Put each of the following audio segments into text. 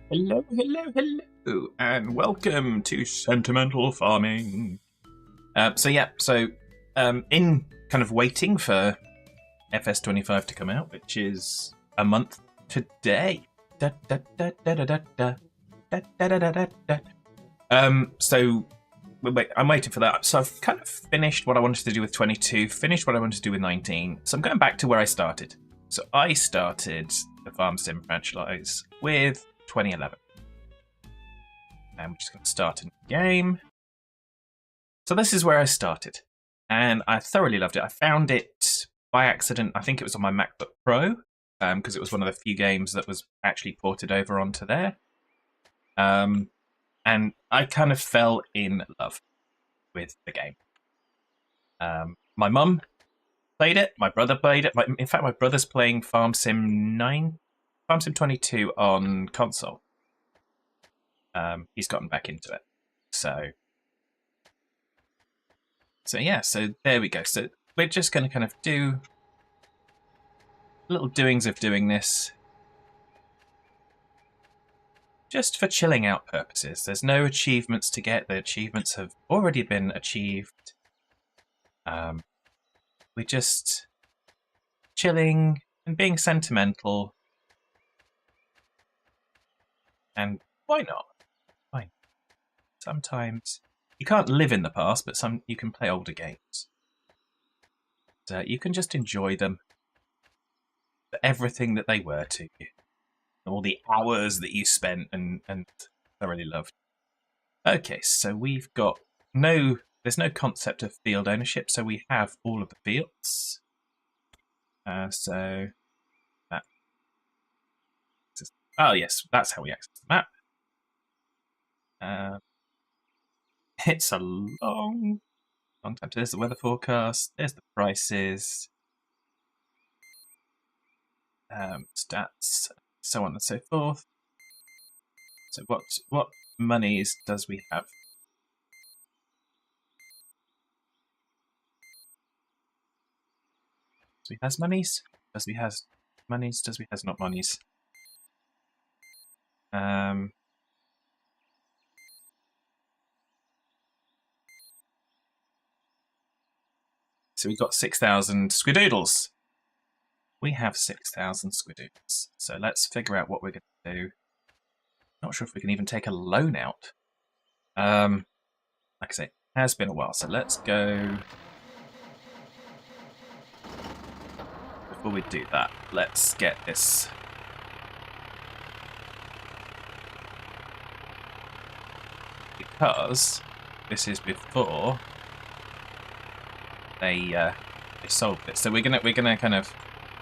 Hello, hello, hello, and welcome to Sentimental Farming. In kind of waiting for FS25 to come out, which is a month today. Da, da, da, da, da, da, da, da, da, da, da, da. I'm waiting for that. So I've kind of finished what I wanted to do with 22, finished what I wanted to do with 19. So I'm going back to where I started. So I started the Farm Sim franchise with 2011. And we're just going to start a new game. So this is where I started. And I thoroughly loved it. I found it by accident. I think it was on my MacBook Pro, because it was one of the few games that was actually ported over onto there. And I kind of fell in love with the game. My mum played it. My brother played it. In fact, my brother's playing Farm Sim 22 on console. He's gotten back into it. So there we go. So we're just going to kind of do little doings of doing this just for chilling out purposes. There's no achievements to get. The achievements have already been achieved. We're just chilling and being sentimental. And why not? Fine. Sometimes you can't live in the past, but you can play older games. You can just enjoy them for everything that they were to you. All the hours that you spent and thoroughly loved. Okay, so we've got there's no concept of field ownership, so we have all of the fields. Oh yes, that's how we access the map. It's a long time. There's the weather forecast, there's the prices, stats, so on and so forth. So what monies does we have? Does we has monies? Does we has monies? Does we has not monies? So we've got 6,000 squidoodles. We have 6,000 squidoodles. So let's figure out what we're going to do. Not sure if we can even take a loan out. Like I say, it has been a while, so let's go. Before we do that, let's get this. Because this is before they solved it. So we're gonna kind of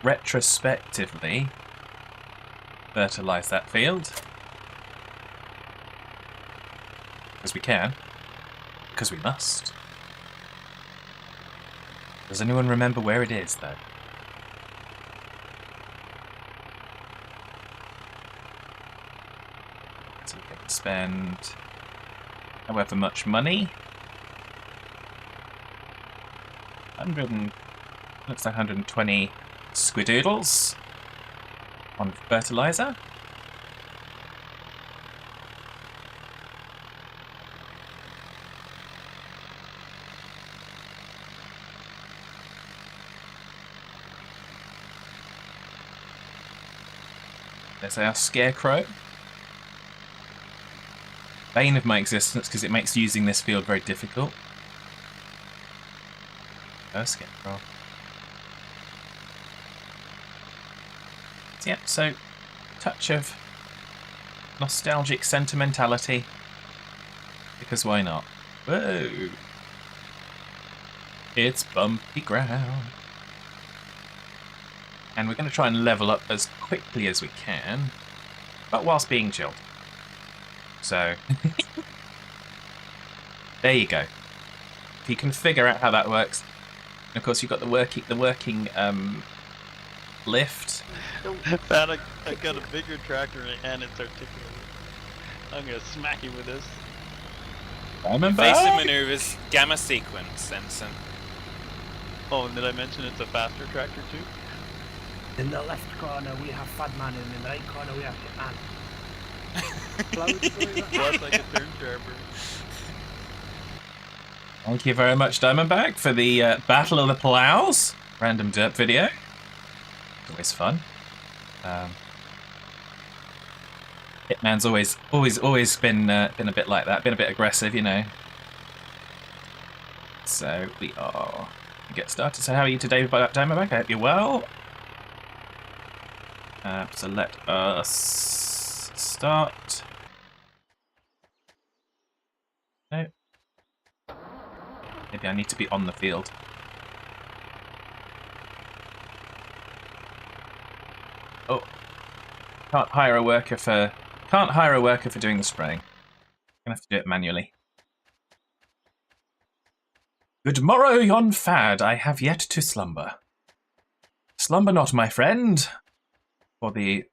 retrospectively fertilize that field. Because we can. Because we must. Does anyone remember where it is, though? So we can spend however much money. Looks like 120 squidoodles on fertilizer. There's our scarecrow. Bane of my existence because it makes using this field very difficult. Scarecrow. So touch of nostalgic sentimentality. Because why not? Whoa! It's bumpy ground. And we're going to try and level up as quickly as we can, but whilst being chilled. So, there you go. If you can figure out how that works. And of course, you've got the working lift. Pat, I got a bigger tractor and it's articulated. I'm gonna smack you with this. Basic maneuvers, gamma sequence, Ensign. Oh, and did I mention it's a faster tractor too? In the left corner we have Fadman and in the right corner we have Hitman. Plus, I can turn sharper. Thank you very much, Diamondback, for the Battle of the Plows random derp video. Always fun. Hitman's always been a bit like that, been a bit aggressive, you know. So we are get started. So how are you today, Diamondback? I hope you're well. So let us start. No. Maybe I need to be on the field. Oh, can't hire a worker for doing the spraying. Gonna have to do it manually. Good morrow, yon fad. I have yet to slumber. Slumber not, my friend. For the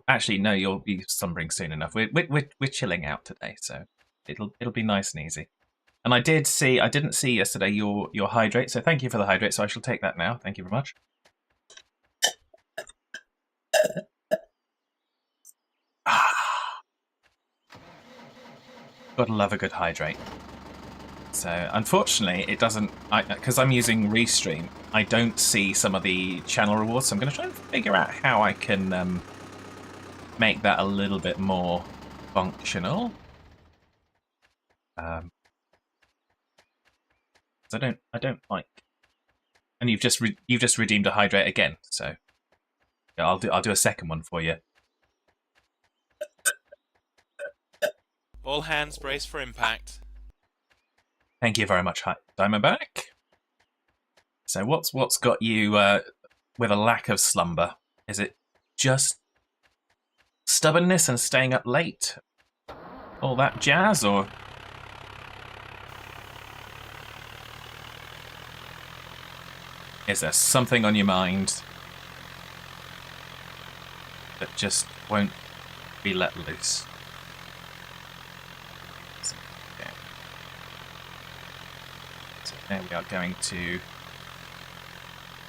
actually no, you'll be slumbering soon enough. We're chilling out today, so it'll be nice and easy. And I didn't see yesterday your hydrate, so thank you for the hydrate. So I shall take that now. Thank you very much. Gotta love a good hydrate. So unfortunately, it doesn't. Because I'm using Restream, I don't see some of the channel rewards. So I'm going to try and figure out how I can make that a little bit more functional. I don't like. And you've just redeemed a hydrate again, so yeah, I'll do a second one for you. All hands brace for impact. Thank you very much, Diamondback. So what's got you with a lack of slumber? Is it just stubbornness and staying up late? All that jazz, or? Is there something on your mind that just won't be let loose? Okay. So now we are going to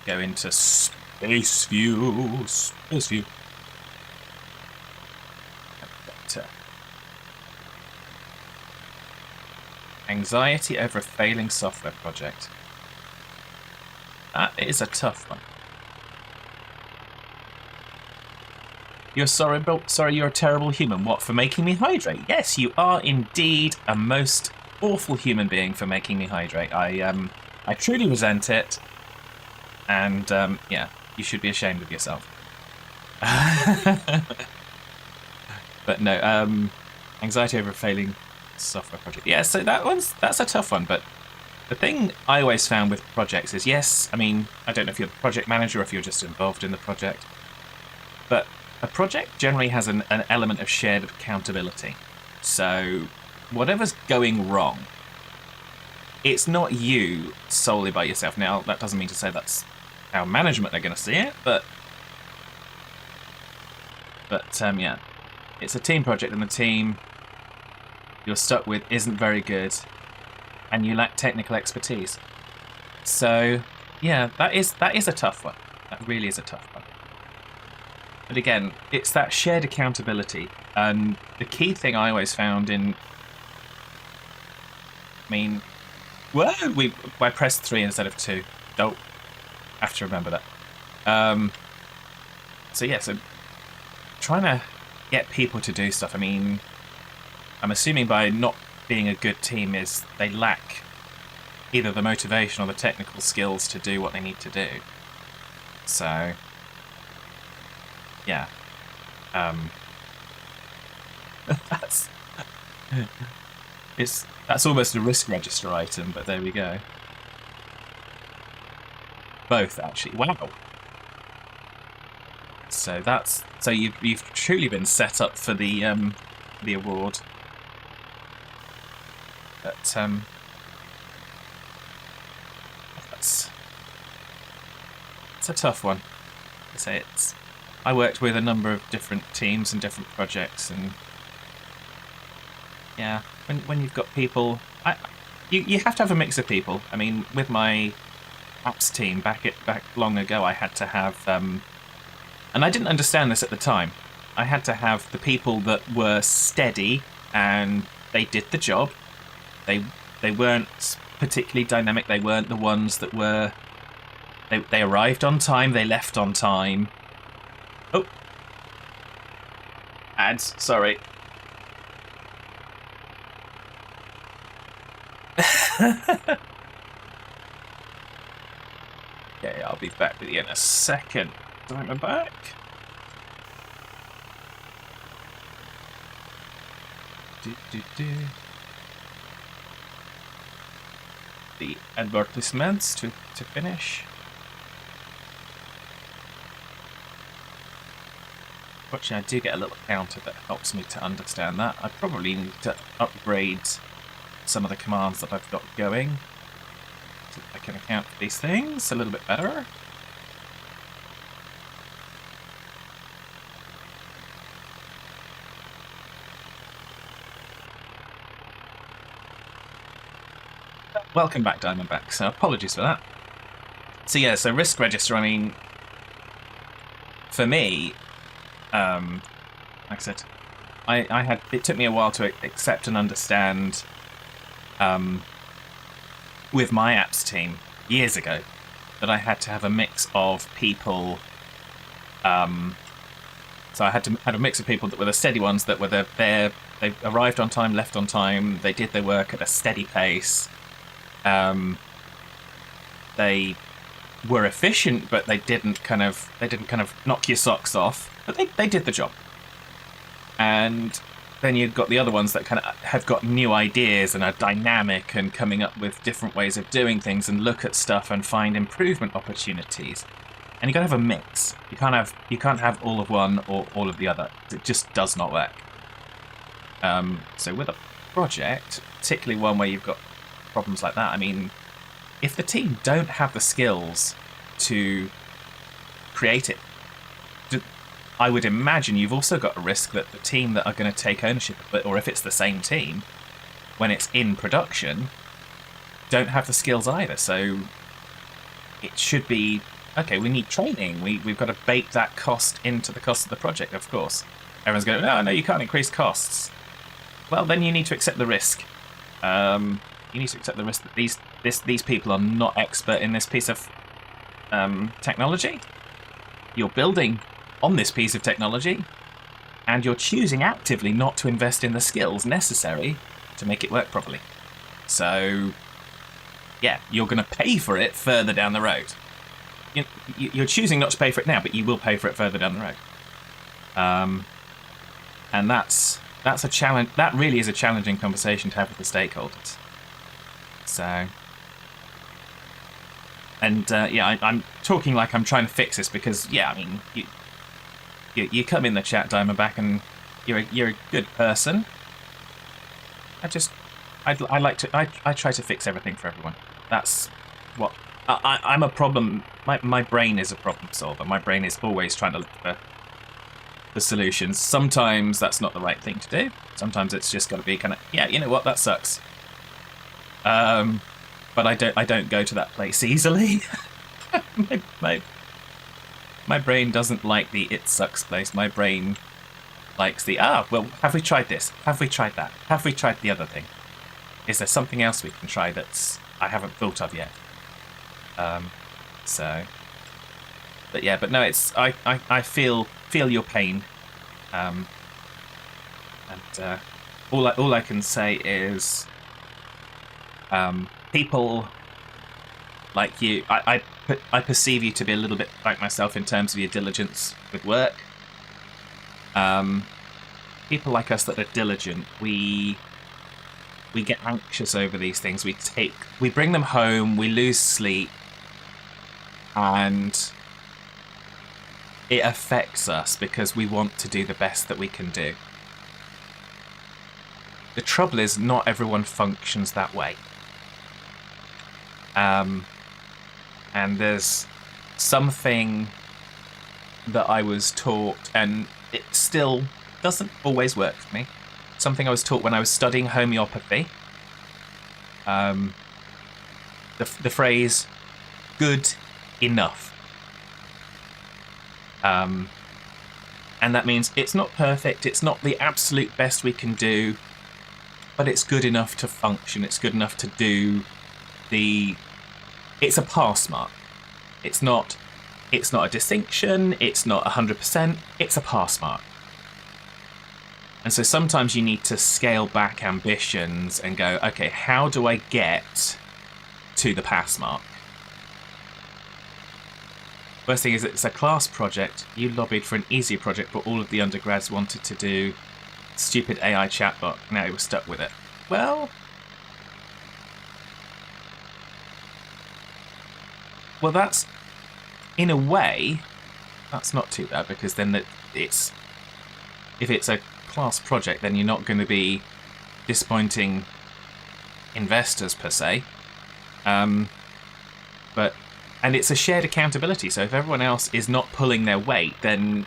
go into space view. Space view. Anxiety over a failing software project. That is a tough one. You're sorry, but sorry, you're a terrible human. What, for making me hydrate? Yes, you are indeed a most awful human being for making me hydrate. I truly resent it, and yeah, you should be ashamed of yourself. But no, anxiety over a failing software project. Yeah, so that's a tough one, but. The thing I always found with projects is, yes, I mean, I don't know if you're the project manager or if you're just involved in the project, but a project generally has an element of shared accountability. So whatever's going wrong, it's not you solely by yourself. Now, that doesn't mean to say that's how management are going to see it, but yeah, it's a team project and the team you're stuck with isn't very good. And you lack technical expertise. So, yeah, that is a tough one. That really is a tough one. But again, it's that shared accountability. And the key thing I always found in... I mean... Well, I pressed 3 instead of 2. Don't have to remember that. So, yeah, so trying to get people to do stuff. I mean, I'm assuming by not being a good team is they lack either the motivation or the technical skills to do what they need to do. So, yeah. That's almost a risk register item, but there we go. Both, actually. Wow. So you've truly been set up for the award. But it's a tough one. I worked with a number of different teams and different projects, and yeah, when you've got people, you have to have a mix of people. I mean, with my apps team back long ago, I had to have, and I didn't understand this at the time, I had to have the people that were steady and they did the job. They weren't particularly dynamic. They weren't the ones that were. They arrived on time. They left on time. Oh, ads. Sorry. Okay, I'll be back with you in a second. I'm back. The advertisements to finish. Fortunately, I do get a little counter that helps me to understand that. I probably need to upgrade some of the commands that I've got going so that I can account for these things a little bit better. Welcome back, Diamondback. So apologies for that. So yeah, so risk register, I mean, for me, like I said, it took me a while to accept and understand with my apps team years ago that I had to have a mix of people. So I had a mix of people that were the steady ones that were there. They arrived on time, left on time. They did their work at a steady pace. They were efficient, but they didn't kind of knock your socks off. But they did the job. And then you've got the other ones that kind of have got new ideas and are dynamic and coming up with different ways of doing things and look at stuff and find improvement opportunities. And you got to have a mix. You can't have all of one or all of the other. It just does not work. So with a project, particularly one where you've got problems like that, I mean, if the team don't have the skills to create it, I would imagine you've also got a risk that the team that are going to take ownership of it, or if it's the same team, when it's in production, don't have the skills either. So it should be, okay, we need training. We've got to bake that cost into the cost of the project, of course. Everyone's going, no, you can't increase costs. Well, then you need to accept the risk. You need to accept the risk that these people are not expert in this piece of technology. You're building on this piece of technology, and you're choosing actively not to invest in the skills necessary to make it work properly. So, yeah, you're going to pay for it further down the road. You're choosing not to pay for it now, but you will pay for it further down the road. And that's a challenge. That really is a challenging conversation to have with the stakeholders. So, and yeah, I'm talking like I'm trying to fix this because, yeah, I mean, you come in the chat, Diamondback, and you're a good person. I try to fix everything for everyone. That's what I'm a problem. My brain is a problem solver. My brain is always trying to look for the solutions. Sometimes that's not the right thing to do. Sometimes it's just got to be kind of, yeah, you know what, that sucks. But I don't go to that place easily. My brain doesn't like the it sucks place. My brain likes the, well, have we tried this? Have we tried that? Have we tried the other thing? Is there something else we can try that's I haven't thought of yet? So, but yeah, but no, it's I feel your pain, and all I can say is, people like you, I perceive you to be a little bit like myself in terms of your diligence with work. People like us that are diligent, we get anxious over these things. We bring them home, we lose sleep, and it affects us because we want to do the best that we can do. The trouble is, not everyone functions that way. And there's something that I was taught, and it still doesn't always work for me. Something I was taught when I was studying homeopathy. The phrase, good enough. And And that means it's not perfect, it's not the absolute best we can do, but it's good enough to function, it's good enough to do the... It's a pass mark. It's not a distinction, it's not 100%, it's a pass mark. And so sometimes you need to scale back ambitions and go, okay, how do I get to the pass mark? First thing is, it's a class project. You lobbied for an easier project, but all of the undergrads wanted to do stupid AI chatbot. Now you were stuck with it. Well, that's, in a way, that's not too bad, because then if it's a class project, then you're not going to be disappointing investors per se. And it's a shared accountability, so if everyone else is not pulling their weight, then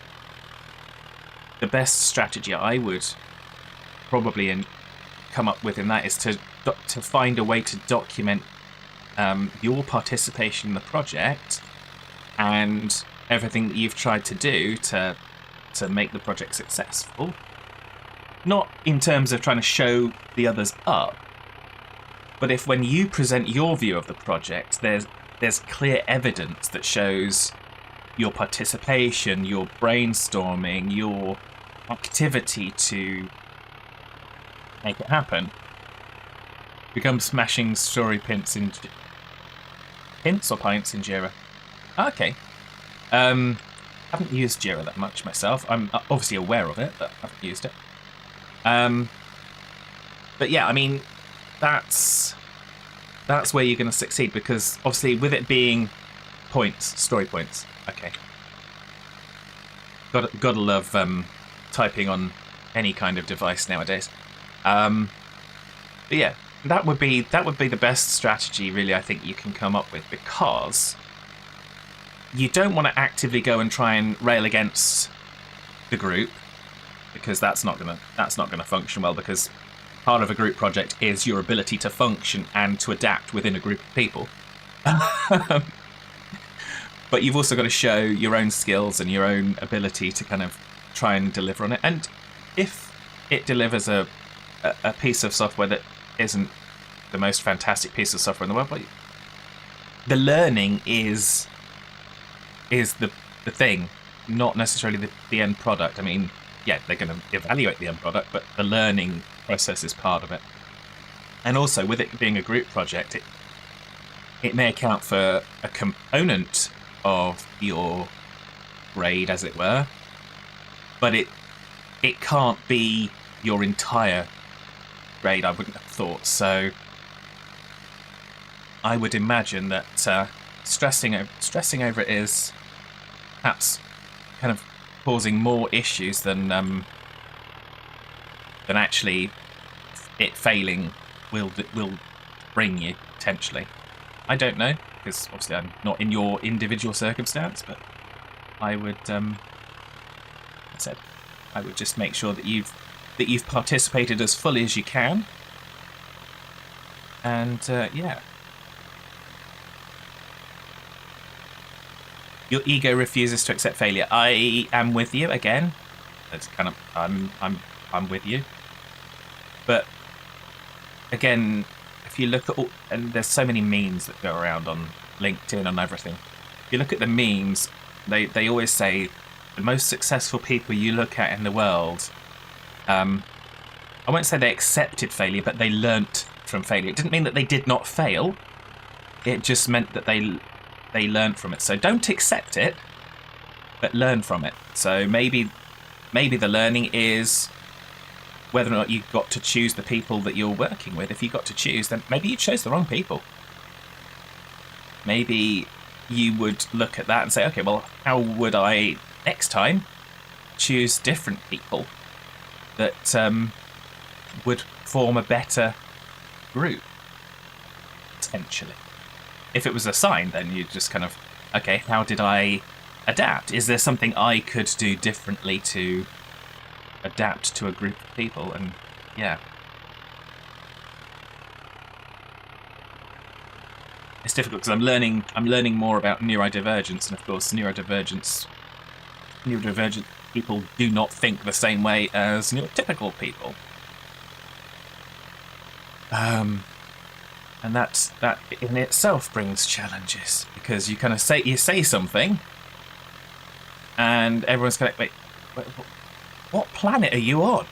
the best strategy I would probably come up with in that is to find a way to document your participation in the project and everything that you've tried to do to make the project successful. Not in terms of trying to show the others up, but if when you present your view of the project, there's clear evidence that shows your participation, your brainstorming, your activity to make it happen. Become smashing story pints or pints in Jira. Okay. Haven't used Jira that much myself. I'm obviously aware of it, but I haven't used it. But yeah, I mean, that's where you're going to succeed, because obviously with it being points, story points. Okay. Gotta love typing on any kind of device nowadays. But yeah, that would be the best strategy, really, I think you can come up with, because you don't want to actively go and try and rail against the group, because that's not gonna function well, because part of a group project is your ability to function and to adapt within a group of people. But you've also got to show your own skills and your own ability to kind of try and deliver on it. And if it delivers a piece of software that isn't the most fantastic piece of software in the world, but the learning is the thing, not necessarily the end product. I mean, yeah, they're going to evaluate the end product, but the learning process is part of it. And also, with it being a group project, it may account for a component of your grade, as it were, but it can't be your entire grade, I wouldn't have thought. So I would imagine that stressing over it is perhaps kind of causing more issues than actually it failing will bring you, potentially. I don't know, because obviously I'm not in your individual circumstance, but I would, I would just make sure that you've participated as fully as you can, and yeah. Your ego refuses to accept failure. I am with you again. That's kind of I'm with you. But again, if you look at all, and there's so many memes that go around on LinkedIn and everything. If you look at the memes, they always say the most successful people you look at in the world. I won't say they accepted failure, but they learnt from failure. It didn't mean that they did not fail. It just meant that they learned from it. So don't accept it, but learn from it. So maybe the learning is whether or not you got to choose the people that you're working with. If you got to choose, then maybe you chose the wrong people. Maybe you would look at that and say, okay, well, how would I next time choose different people that would form a better group, potentially. If it was a sign, then you just kind of, okay, how did I adapt? Is there something I could do differently to adapt to a group of people? And yeah. It's difficult because I'm learning more about neurodivergence, and of course neurodivergent people do not think the same way as neurotypical people. And that in itself brings challenges, because you kind of say something, and everyone's kind of wait, what planet are you on?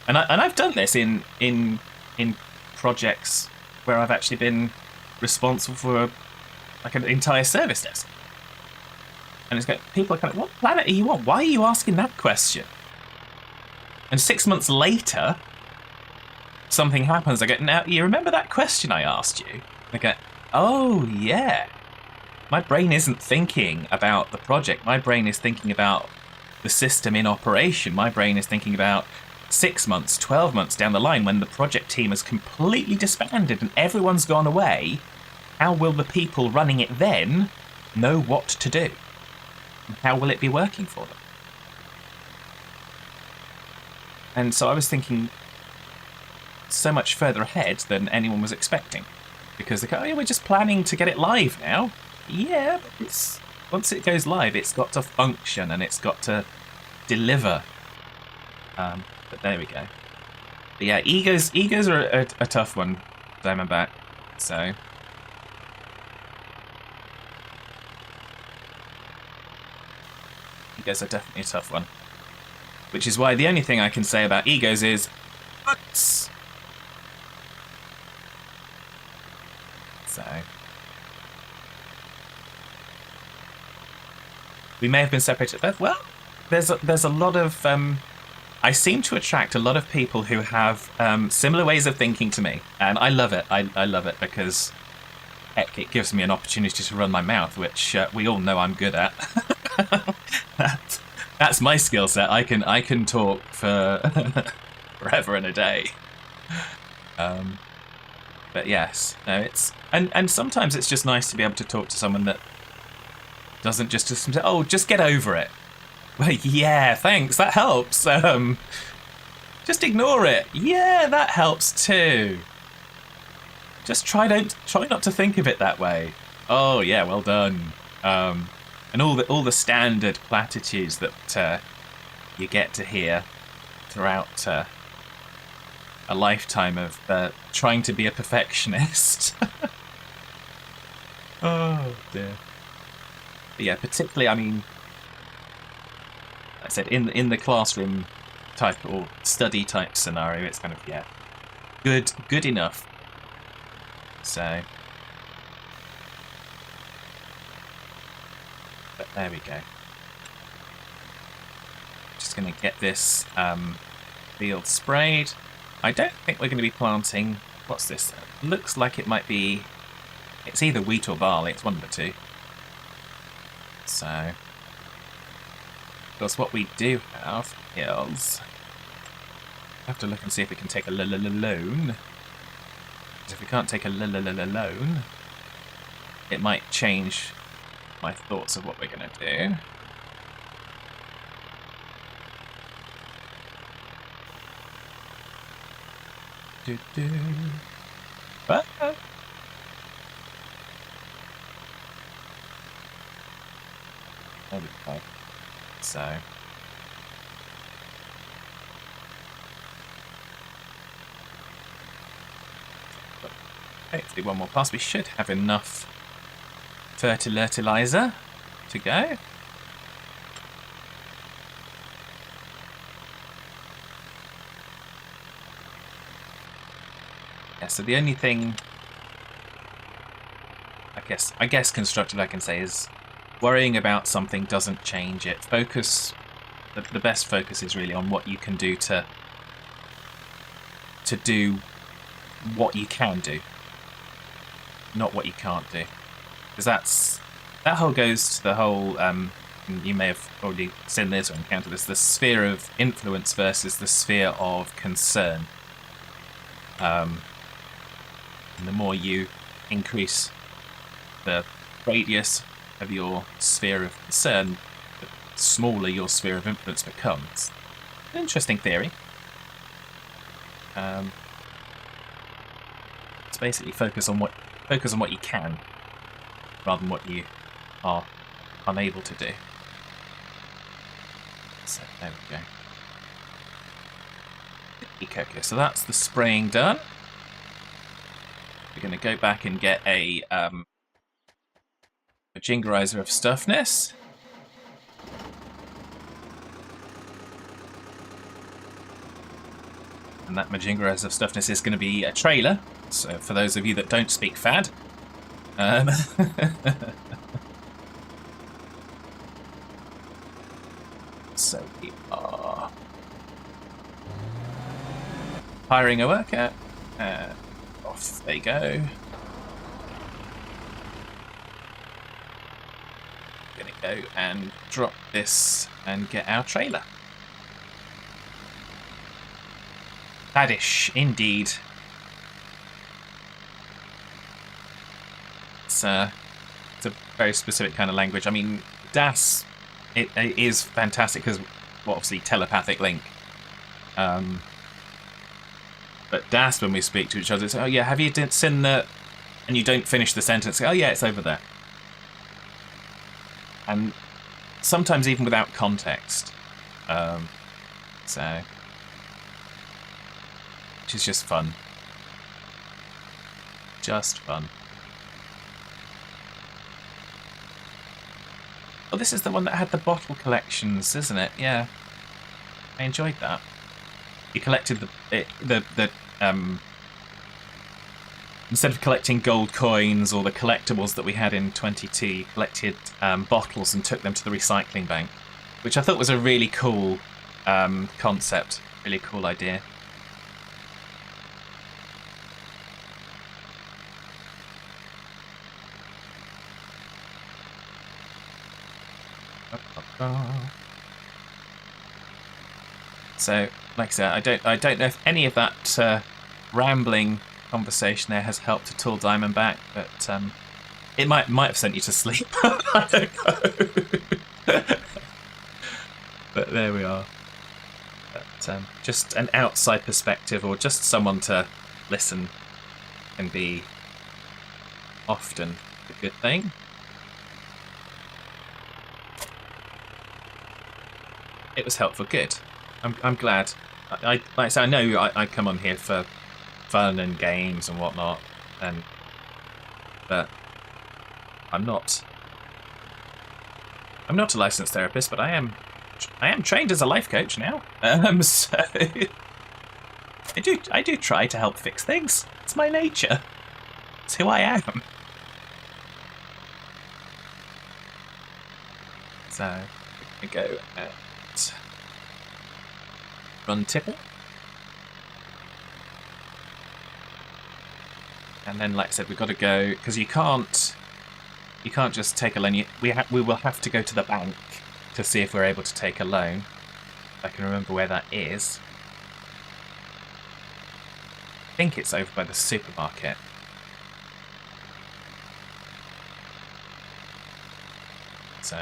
And I've done this in projects where I've actually been responsible for like an entire service desk, and it's people are kind of, what planet are you on? Why are you asking that question? And 6 months later, something happens. I go, now you remember that question I asked you? I go, oh yeah. My brain isn't thinking about the project. My brain is thinking about the system in operation. My brain is thinking about 6 months, 12 months down the line when the project team has completely disbanded and everyone's gone away. How will the people running it then know what to do? And how will it be working for them? And so I was thinking so much further ahead than anyone was expecting. Because they go, oh yeah, we're just planning to get it live now. Yeah, but once it goes live, it's got to function and it's got to deliver. But there we go. But yeah, egos are a tough one, Diamondback. So egos are definitely a tough one. Which is why the only thing I can say about egos is buts. So we may have been separated. Well, there's a lot of I seem to attract a lot of people who have similar ways of thinking to me, and I love it. I love it because heck, it gives me an opportunity to run my mouth, which we all know I'm good at. That's my skill set. I can talk for forever and a day. But yes, no, it's and sometimes it's just nice to be able to talk to someone that doesn't just say, "Oh, just get over it." Well, yeah, thanks. That helps. Just ignore it. Yeah, that helps too. Just try not to think of it that way. Oh yeah, well done. And all the standard platitudes that you get to hear throughout a lifetime of trying to be a perfectionist. Oh dear. But yeah, particularly, I mean, like I said, in the classroom type or study type scenario, it's kind of, yeah, good enough. So, but there we go. Just gonna get this field sprayed. I don't think we're going to be planting. What's this? Looks like it might be. It's either wheat or barley. It's one of the two. So, because what we do have is, I have to look and see if we can take a loan. Because if we can't take a loan, it might change my thoughts of what we're going to do. But there we go. So hopefully one more pass. We should have enough fertilizer to go. Yeah, so the only thing I guess constructive I can say is worrying about something doesn't change it. Focus, the best focus is really on what you can do to do what you can do, not what you can't do. Because that whole goes to the whole, you may have already seen this or encountered this, the sphere of influence versus the sphere of concern. And the more you increase the radius of your sphere of concern, the smaller your sphere of influence becomes. An interesting theory. It's basically focus on what you can, rather than what you are unable to do. So there we go. Okay, so that's the spraying done. We're going to go back and get a jingerizer of stuffness. And that Majingerizer of stuffness is going to be a trailer. So for those of you that don't speak fad. So we are hiring a worker. Off they go. Gonna go and drop this and get our trailer. Faddish, indeed. It's a very specific kind of language. I mean, Das, it is fantastic because, well, obviously, telepathic link. But Das, when we speak to each other, it's, oh yeah, have you seen the... And you don't finish the sentence, oh yeah, it's over there. And sometimes even without context. So... Which is just fun. Just fun. Oh, this is the one that had the bottle collections, isn't it? Yeah. I enjoyed that. You collected the instead of collecting gold coins or the collectibles that we had in 22, you collected bottles and took them to the recycling bank, which I thought was a really cool concept, really cool idea. So, like I said, I don't know if any of that rambling conversation there has helped at all, Diamondback, but it might have sent you to sleep. I don't know. But there we are. But just an outside perspective, or just someone to listen, can be often a good thing. It was helpful. Good. I'm glad. Like I said, I know I come on here for fun and games and whatnot, but I'm not a licensed therapist, but I am trained as a life coach now. So I do try to help fix things. It's my nature. It's who I am. So we go at run tipple, and then, like I said, we've got to go because you can't just take a loan. We will have to go to the bank to see if we're able to take a loan. If I can remember where that is. I think it's over by the supermarket. So,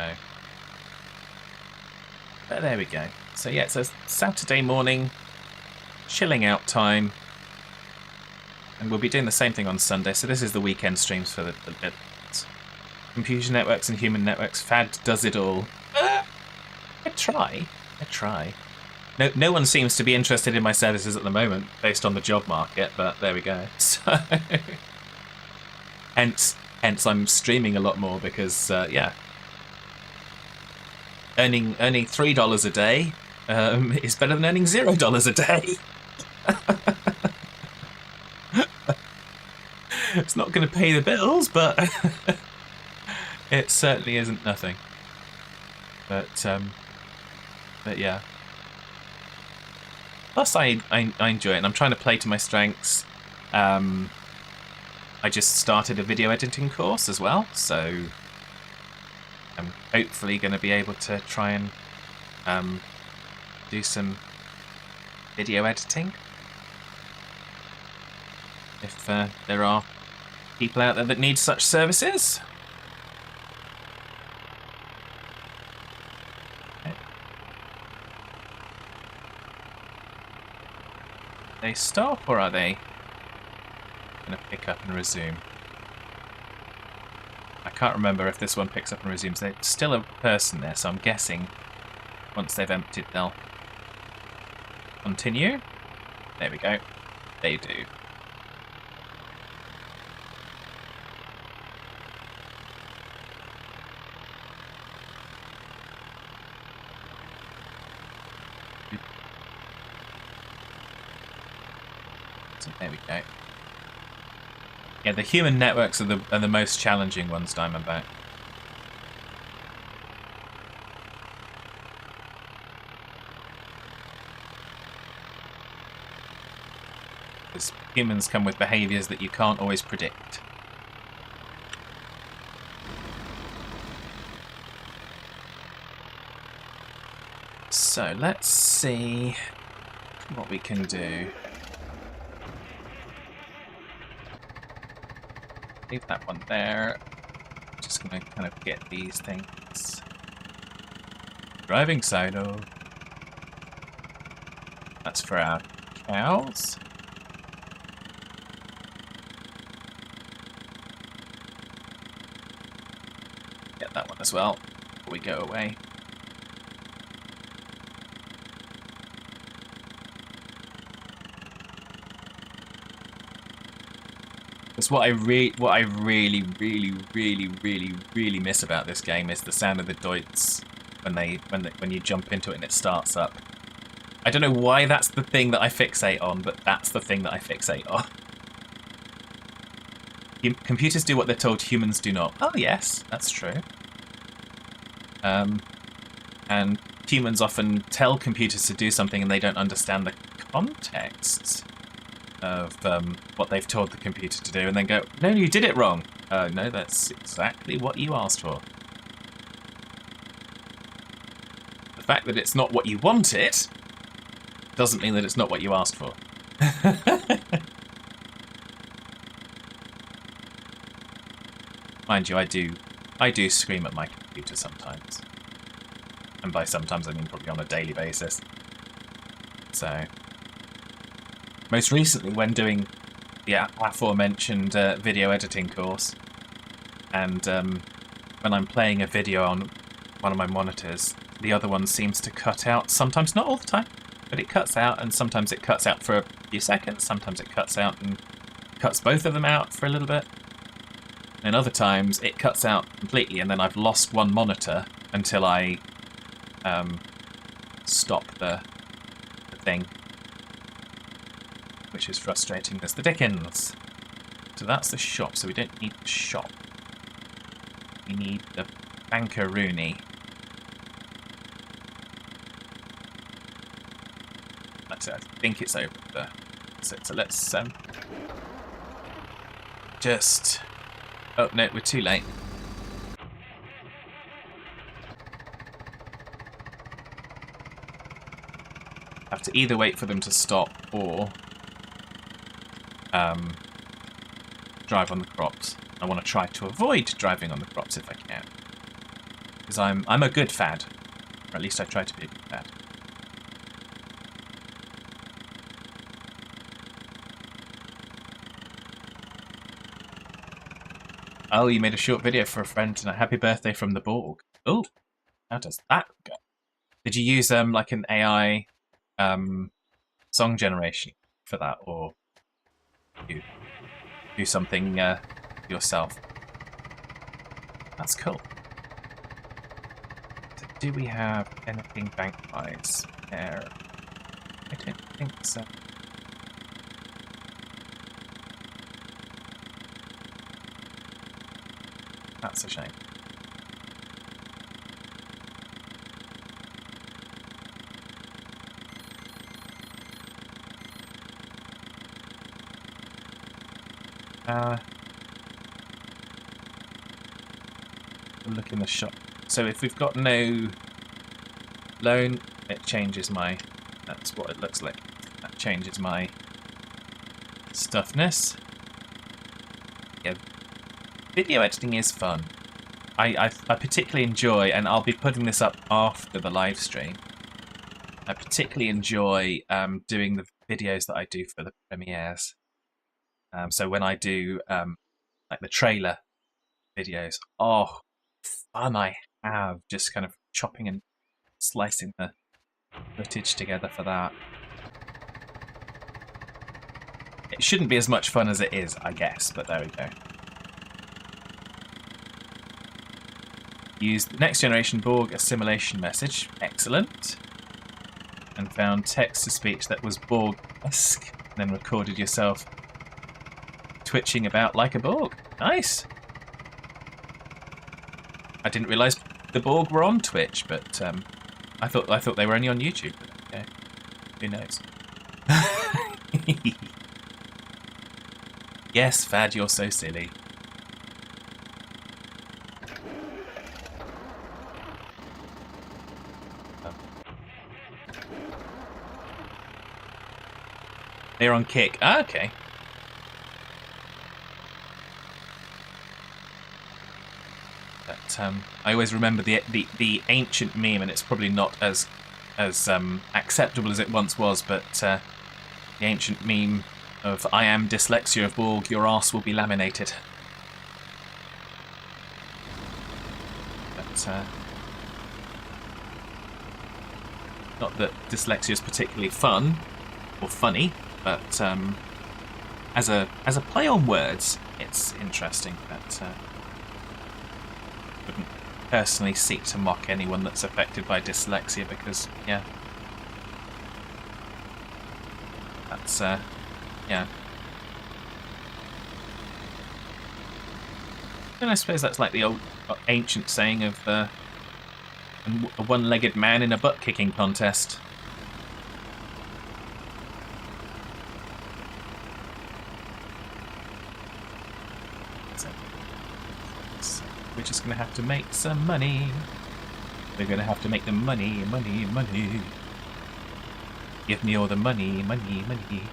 but there we go. So yeah, it's a Saturday morning, chilling out time, and we'll be doing the same thing on Sunday. So this is the weekend streams for the Computer Networks and Human Networks. Fad does it all. I try. No one seems to be interested in my services at the moment, based on the job market. But there we go. So, hence I'm streaming a lot more because yeah, earning $3 a day is better than earning $0 a day. It's not going to pay the bills, but it certainly isn't nothing. But yeah. Plus, I enjoy it, and I'm trying to play to my strengths. I just started a video editing course as well, so I'm hopefully going to be able to try and do some video editing. If there are people out there that need such services. Okay. They stop, or are they going to pick up and resume? I can't remember if this one picks up and resumes. There's still a person there, so I'm guessing Once they've emptied, they'll continue. There we go. They do. So there we go. Yeah, the human networks are the most challenging ones, Diamondback. Because humans come with behaviours that you can't always predict. So let's see what we can do. Leave that one there. Just gonna kind of get these things. Driving silo. That's for our cows. Get that one as well before we go away. Because what I really miss about this game is the sound of the doits when you jump into it and it starts up. I don't know why that's the thing that I fixate on, but that's the thing that I fixate on. Computers do what they're told, humans do not. Oh yes, that's true. And humans often tell computers to do something and they don't understand the context of what they've told the computer to do, and then go, no, you did it wrong. No, that's exactly what you asked for. The fact that it's not what you wanted doesn't mean that it's not what you asked for. Mind you, I do scream at my computer sometimes. And by sometimes I mean probably on a daily basis. So most recently, when doing the aforementioned video editing course, and when I'm playing a video on one of my monitors, the other one seems to cut out. Sometimes, not all the time, but it cuts out, and sometimes it cuts out for a few seconds. Sometimes it cuts out and cuts both of them out for a little bit. And other times it cuts out completely, and then I've lost one monitor until I stop the thing. Which is frustrating as the dickens. So that's the shop, so we don't need the shop. We need the bankaroonie. That's it, I think it's over there. So let's just... Oh no, we're too late. Have to either wait for them to stop or drive on the crops. I want to try to avoid driving on the crops if I can, because I'm a good fad, or at least I try to be a good fad. Oh, you made a short video for a friend and a happy birthday from the Borg. Oh, how does that go? Did you use like an AI song generation for that, or you do something yourself? That's cool. So do we have anything bank-wise there? I don't think so. That's a shame. Look in the shop. So if we've got no loan, it changes my... That's what it looks like. That changes my stuffness. Yeah, video editing is fun. I particularly enjoy, and I'll be putting this up after the live stream. I particularly enjoy doing the videos that I do for the premieres. So when I do like the trailer videos, oh, fun I have just kind of chopping and slicing the footage together for that. It shouldn't be as much fun as it is, I guess, but there we go. Used the next generation Borg assimilation message. Excellent. And found text-to-speech that was Borg-esque. Then recorded yourself twitching about like a Borg. Nice. I didn't realise the Borg were on Twitch, but I thought they were only on YouTube. Okay. Who knows? Yes, Fad, you're so silly. They're on Kick. Ah, okay. But I always remember the ancient meme, and it's probably not as acceptable as it once was, but the ancient meme of "I am dyslexia of Borg, your arse will be laminated." But not that dyslexia is particularly fun or funny, but as a play on words, it's interesting. But wouldn't personally seek to mock anyone that's affected by dyslexia, because yeah, that's yeah. And I suppose that's like the old ancient saying of a one-legged man in a butt-kicking contest. So we're just going to have to make some money. We're going to have to make the money, money, money. Give me all the money, money, money.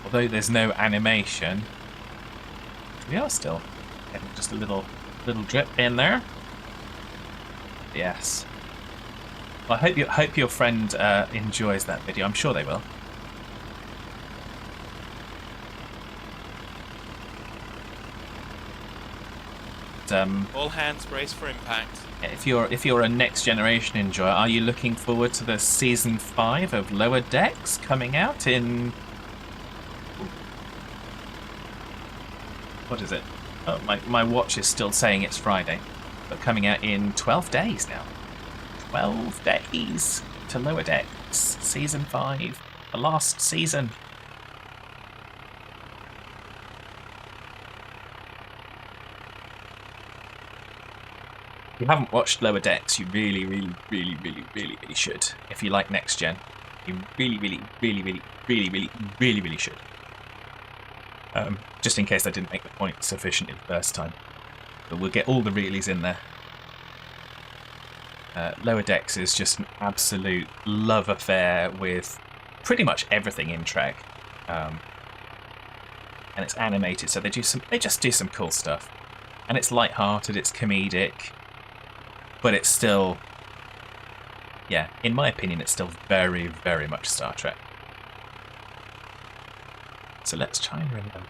Although there's no animation, we are still getting just a little drip in there. Yes. Well, I hope your friend enjoys that video. I'm sure they will. All hands brace for impact. If you're a next generation enjoyer, are you looking forward to the season 5 of Lower Decks coming out in? What is it? Oh, my watch is still saying it's Friday, but coming out in 12 days now. 12 days to Lower Decks, season 5, the last season. If you haven't watched Lower Decks, you really, really, really, really, really, really should. If you like Next Gen, you really, really, really, really, really, really, really, really should. Just in case I didn't make the point sufficiently the first time. But we'll get all the realies in there. Lower Decks is just an absolute love affair with pretty much everything in Trek. And it's animated, so they just do some cool stuff. And it's light-hearted, it's comedic, but it's still, yeah, in my opinion, it's still very, very much Star Trek. So let's try and remember.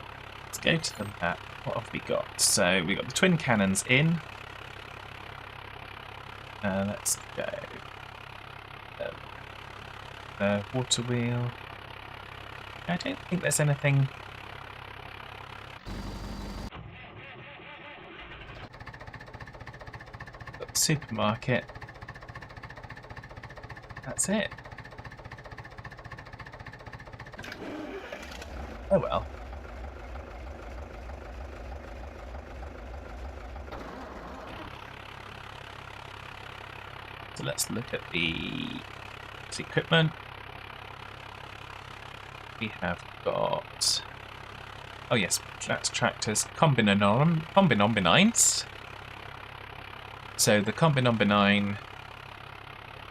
Let's go to the map. What have we got? So we got the twin cannons in. Let's go. Water wheel. I don't think there's anything. Got the supermarket. That's it. Oh well. So let's look at the equipment. We have got, oh yes, that's tractors, Combinombinines. So the Combinombinine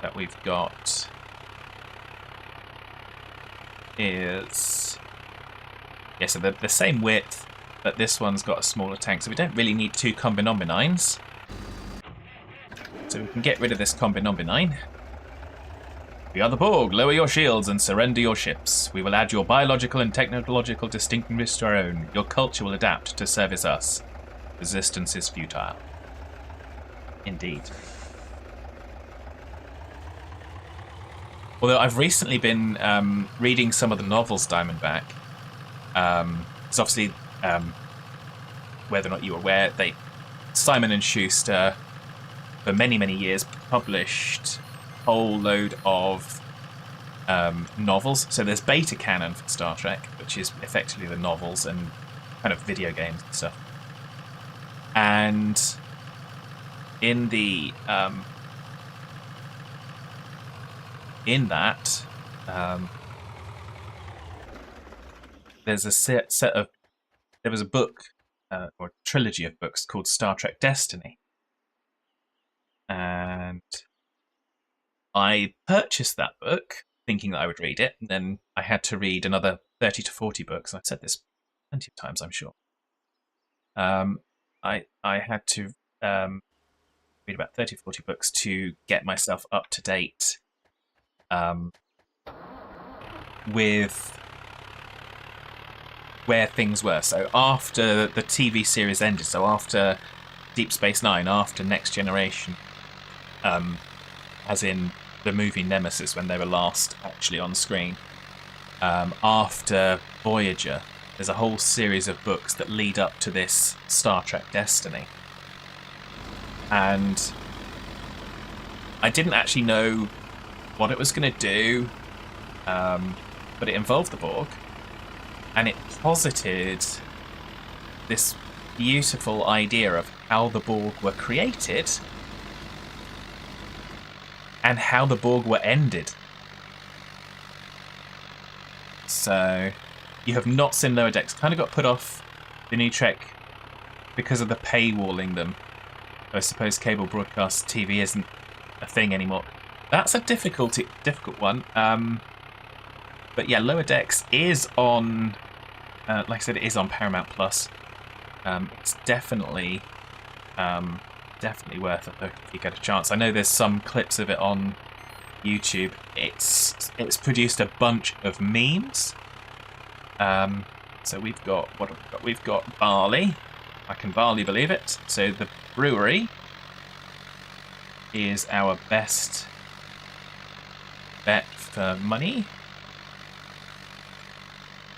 that we've got is, yeah, so they're the same width, but this one's got a smaller tank, so we don't really need 2 Combinombinines. So we can get rid of this Combinombinine. We are the Borg. Lower your shields and surrender your ships. We will add your biological and technological distinctiveness to our own. Your culture will adapt to service us. Resistance is futile. Indeed. Although I've recently been reading some of the novels, Diamondback. It's obviously, whether or not you're aware, Simon & Schuster, for many, many years, published a whole load of novels. So there's beta canon for Star Trek, which is effectively the novels and kind of video games and stuff. And in the in that, there's a set of there was a book or a trilogy of books called Star Trek Destiny, and I purchased that book thinking that I would read it, and then I had to read another 30 to 40 books. I've said this plenty of times, I'm sure. I had to read about 30 or 40 books to get myself up to date with where things were. So after the TV series ended, so after Deep Space Nine, after Next Generation, as in the movie Nemesis when they were last actually on screen, after Voyager, there's a whole series of books that lead up to this Star Trek Destiny. And I didn't actually know what it was going to do, but it involved the Borg, and it posited this beautiful idea of how the Borg were created and how the Borg were ended. So you have not seen Lower Decks. Kind of got put off the new Trek because of the paywalling them. I suppose cable broadcast TV isn't a thing anymore. That's a difficult one. But yeah, Lower Decks is on, like I said, it is on Paramount Plus. It's definitely worth a look if you get a chance. I know there's some clips of it on YouTube. It's produced a bunch of memes. So we've got what have we got? We've got barley. I can barley believe it. So the brewery is our best bet for money.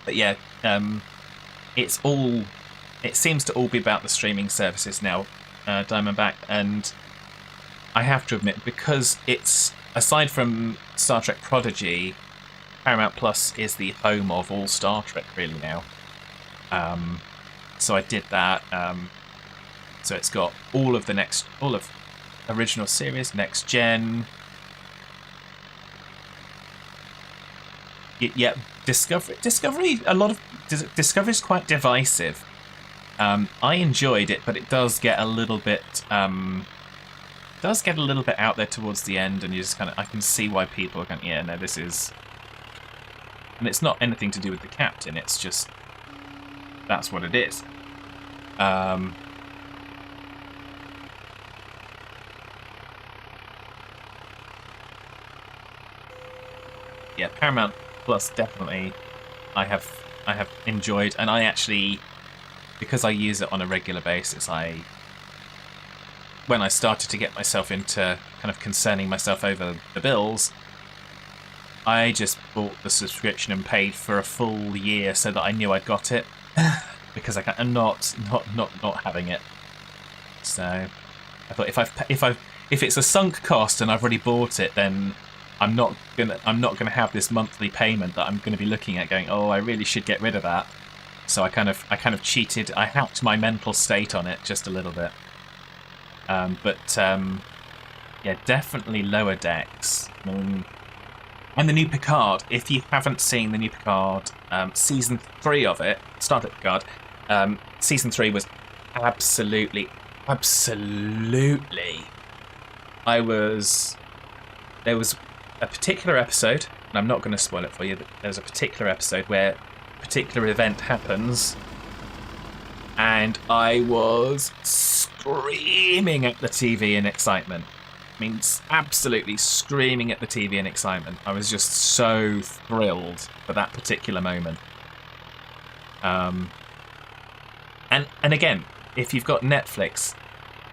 But yeah, it seems to all be about the streaming services now, Diamondback, and I have to admit, because it's, aside from Star Trek Prodigy, Paramount Plus is the home of all Star Trek really now. So I did that. So it's got all of original series, next gen. Yeah, Discovery. A lot of Discovery is quite divisive. I enjoyed it, but it does get a little bit out there towards the end, and you just kind of, I can see why people are going, yeah, no, this is, and it's not anything to do with the captain. It's just that's what it is. Yeah, Paramount Plus definitely I have enjoyed, and I actually, because I use it on a regular basis, when I started to get myself into kind of concerning myself over the bills, I just bought the subscription and paid for a full year so that I knew I'd got it, because I'm not having it. So I thought if it's a sunk cost and I've already bought it, then I'm not gonna have this monthly payment that I'm gonna be looking at going, oh, I really should get rid of that. So I kind of cheated. I hacked my mental state on it just a little bit. Yeah, definitely Lower Decks. And the new Picard. If you haven't seen the new Picard, season 3 of it, Star Trek Picard, season 3 was absolutely. There was a particular episode, and I'm not going to spoil it for you, but there's a particular episode where a particular event happens, and I was screaming at the TV in excitement. I mean, absolutely screaming at the TV in excitement. I was just so thrilled for that particular moment. And again, if you've got Netflix,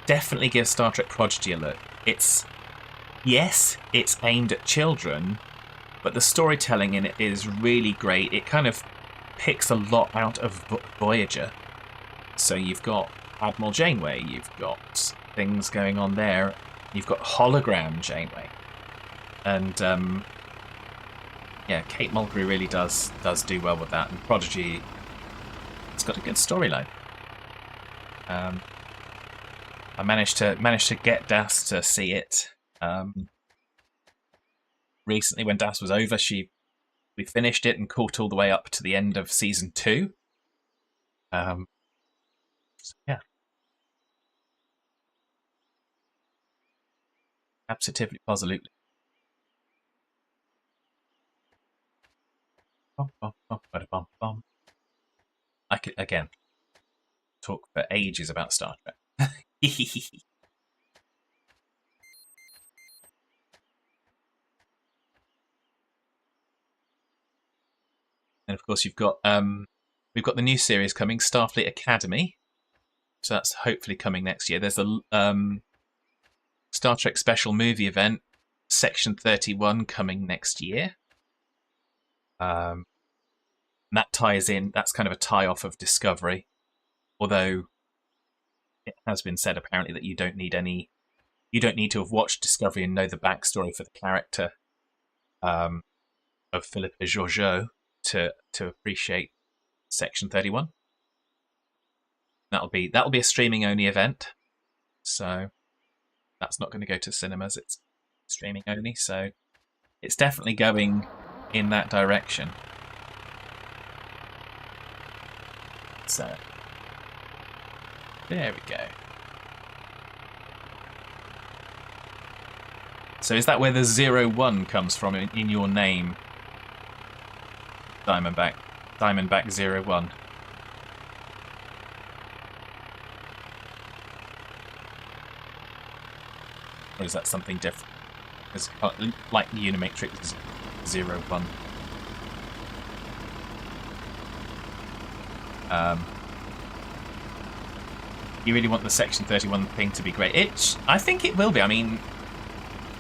definitely give Star Trek Prodigy a look. Yes, it's aimed at children, but the storytelling in it is really great. It kind of picks a lot out of Voyager. So you've got Admiral Janeway, you've got things going on there. You've got hologram Janeway, and yeah, Kate Mulgrew really does do well with that. And Prodigy, it's got a good storyline. I managed to get Das to see it recently when Das was over. We finished it and caught all the way up to the end of season 2. So yeah. Absolutely, positively. I could, again, talk for ages about Star Trek. And of course, we've got the new series coming, Starfleet Academy. So that's hopefully coming next year. There's a Star Trek special movie event, Section 31, coming next year. And that ties in. That's kind of a tie-off of Discovery, although it has been said apparently that you don't need to have watched Discovery and know the backstory for the character of Philippe Georgiou to appreciate Section 31. That'll be a streaming only event, so that's not going to go to cinemas. It's streaming only, so it's definitely going in that direction. So there we go. So is that where the 01 comes from in your name, Diamondback 01? Or is that something different? It's like the Unimatrix 01. You really want the Section 31 thing to be great. I think it will be. I mean,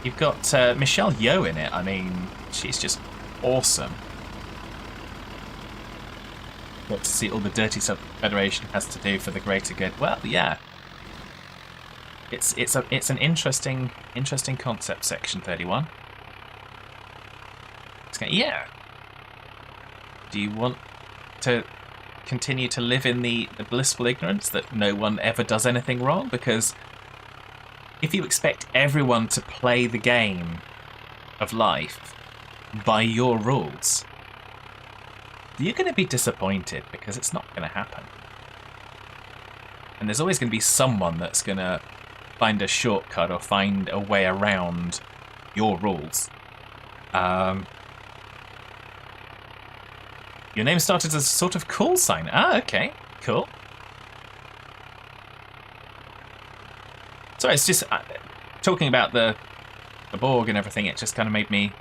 you've got Michelle Yeoh in it. I mean, she's just awesome. Got to see all the dirty stuff the Federation has to do for the greater good. Well, yeah. It's an interesting concept, Section 31. Yeah. Do you want to continue to live in the blissful ignorance that no one ever does anything wrong? Because if you expect everyone to play the game of life by your rules, you're going to be disappointed, because it's not going to happen. And there's always going to be someone that's going to find a shortcut or find a way around your rules. Your name started as a sort of call sign. Ah, okay, cool. Sorry, it's just talking about the Borg and everything. It just kind of made me.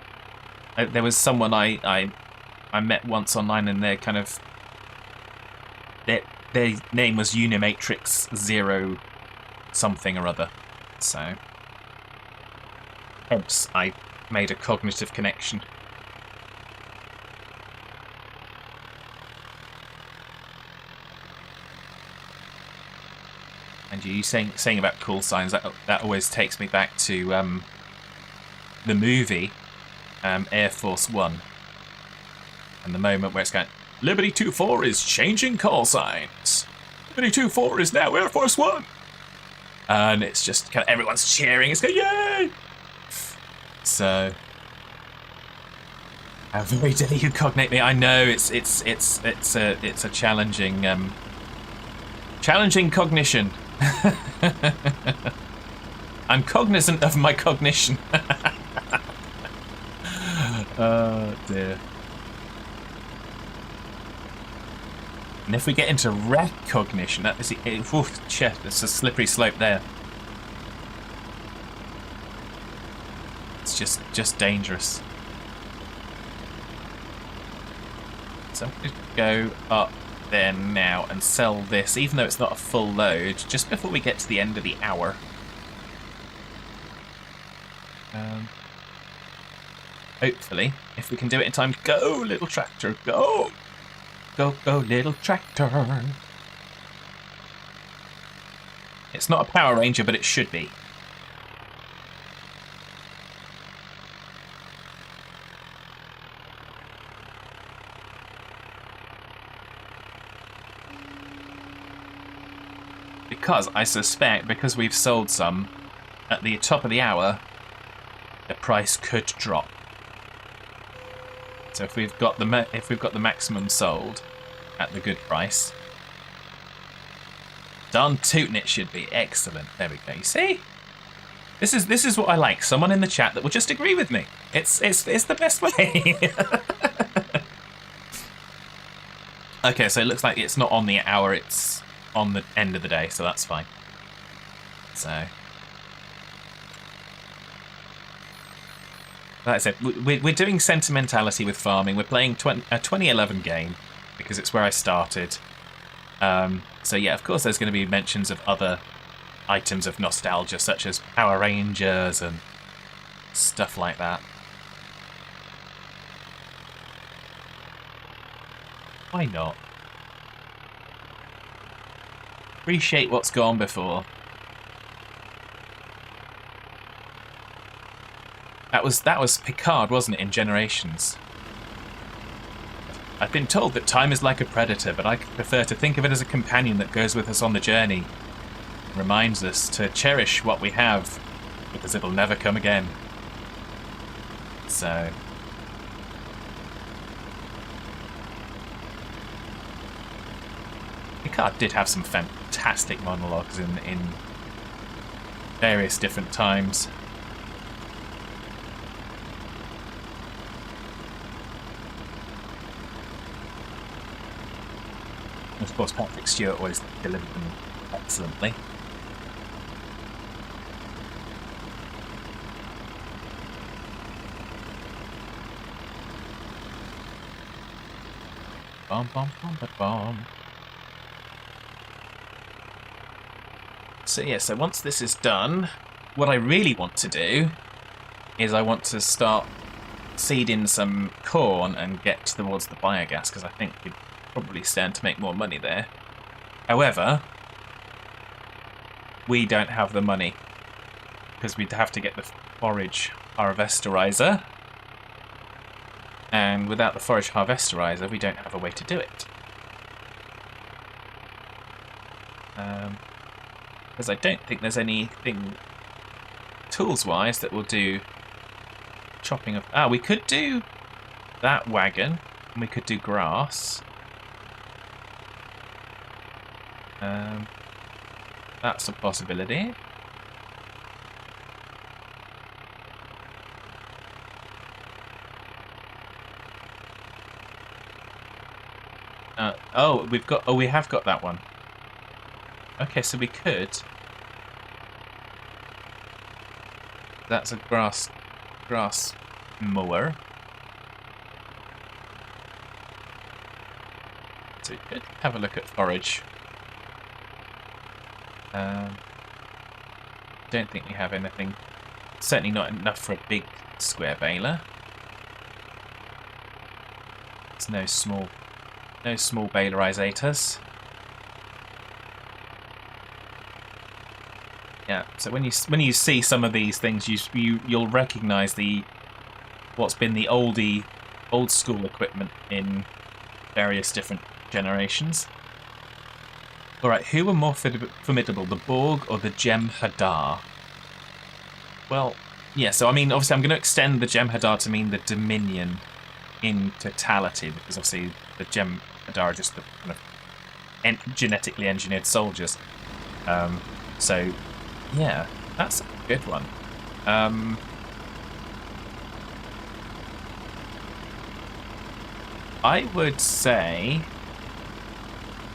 There was someone I met once online, and they're kind of their name was Unimatrix 0 something or other. So hence I made a cognitive connection. And you saying about call signs, that always takes me back to the movie Air Force One, and the moment where it's going, Liberty 24 is changing call signs. Liberty 24 is now Air Force One. And it's just kind of everyone's cheering. It's going, yay! So, how very dare you cognate me? I know it's a challenging challenging cognition. I'm cognizant of my cognition. Oh dear. And if we get into recognition, that is it's a slippery slope there. It's just dangerous. So I'm going to go up there now and sell this, even though it's not a full load, just before we get to the end of the hour. Hopefully, if we can do it in time. Go, little tractor, go! Go, go, little tractor. It's not a Power Ranger, but it should be. Because I suspect, because we've sold some at the top of the hour, the price could drop. So if we've got the maximum sold at the good price, darn tootin' it should be excellent. There we go. You see, this is what I like. Someone in the chat that will just agree with me. It's the best way. Okay, so it looks like it's not on the hour. It's on the end of the day, so that's fine. So. Like I said, we're doing sentimentality with farming. We're playing a 2011 game because it's where I started. So yeah, of course there's going to be mentions of other items of nostalgia, such as Power Rangers and stuff like that. Why not? Appreciate what's gone before. That was Picard, wasn't it, in Generations? I've been told that time is like a predator, but I prefer to think of it as a companion that goes with us on the journey. Reminds us to cherish what we have, because it'll never come again. So. Picard did have some fantastic monologues in various different times. Of course, Patrick Stewart always delivered them excellently. Bom, bom, bom, bom, bom. So yeah, so once this is done, what I really want to do is I want to start seeding some corn and get towards the biogas, because I think we'd probably stand to make more money there. However, we don't have the money because we'd have to get the forage harvesterizer, and without the forage harvesterizer we don't have a way to do it. Because I don't think there's anything tools-wise that will do chopping of... Ah, we could do that wagon, and we could do grass. That's a possibility. Oh, we have got that one. Okay, so we could. That's a grass mower. So we could have a look at forage. Don't think we have anything. Certainly not enough for a big square baler. There's no small balerizators. Yeah. So when you see some of these things, you'll recognise what's been the old school equipment in various different generations. Alright, who were more formidable, the Borg or the Jem'Hadar? Well, yeah, so I mean, obviously I'm going to extend the Jem'Hadar to mean the Dominion in totality, because obviously the Jem'Hadar are just the kind of genetically engineered soldiers. So, yeah, that's a good one. I would say...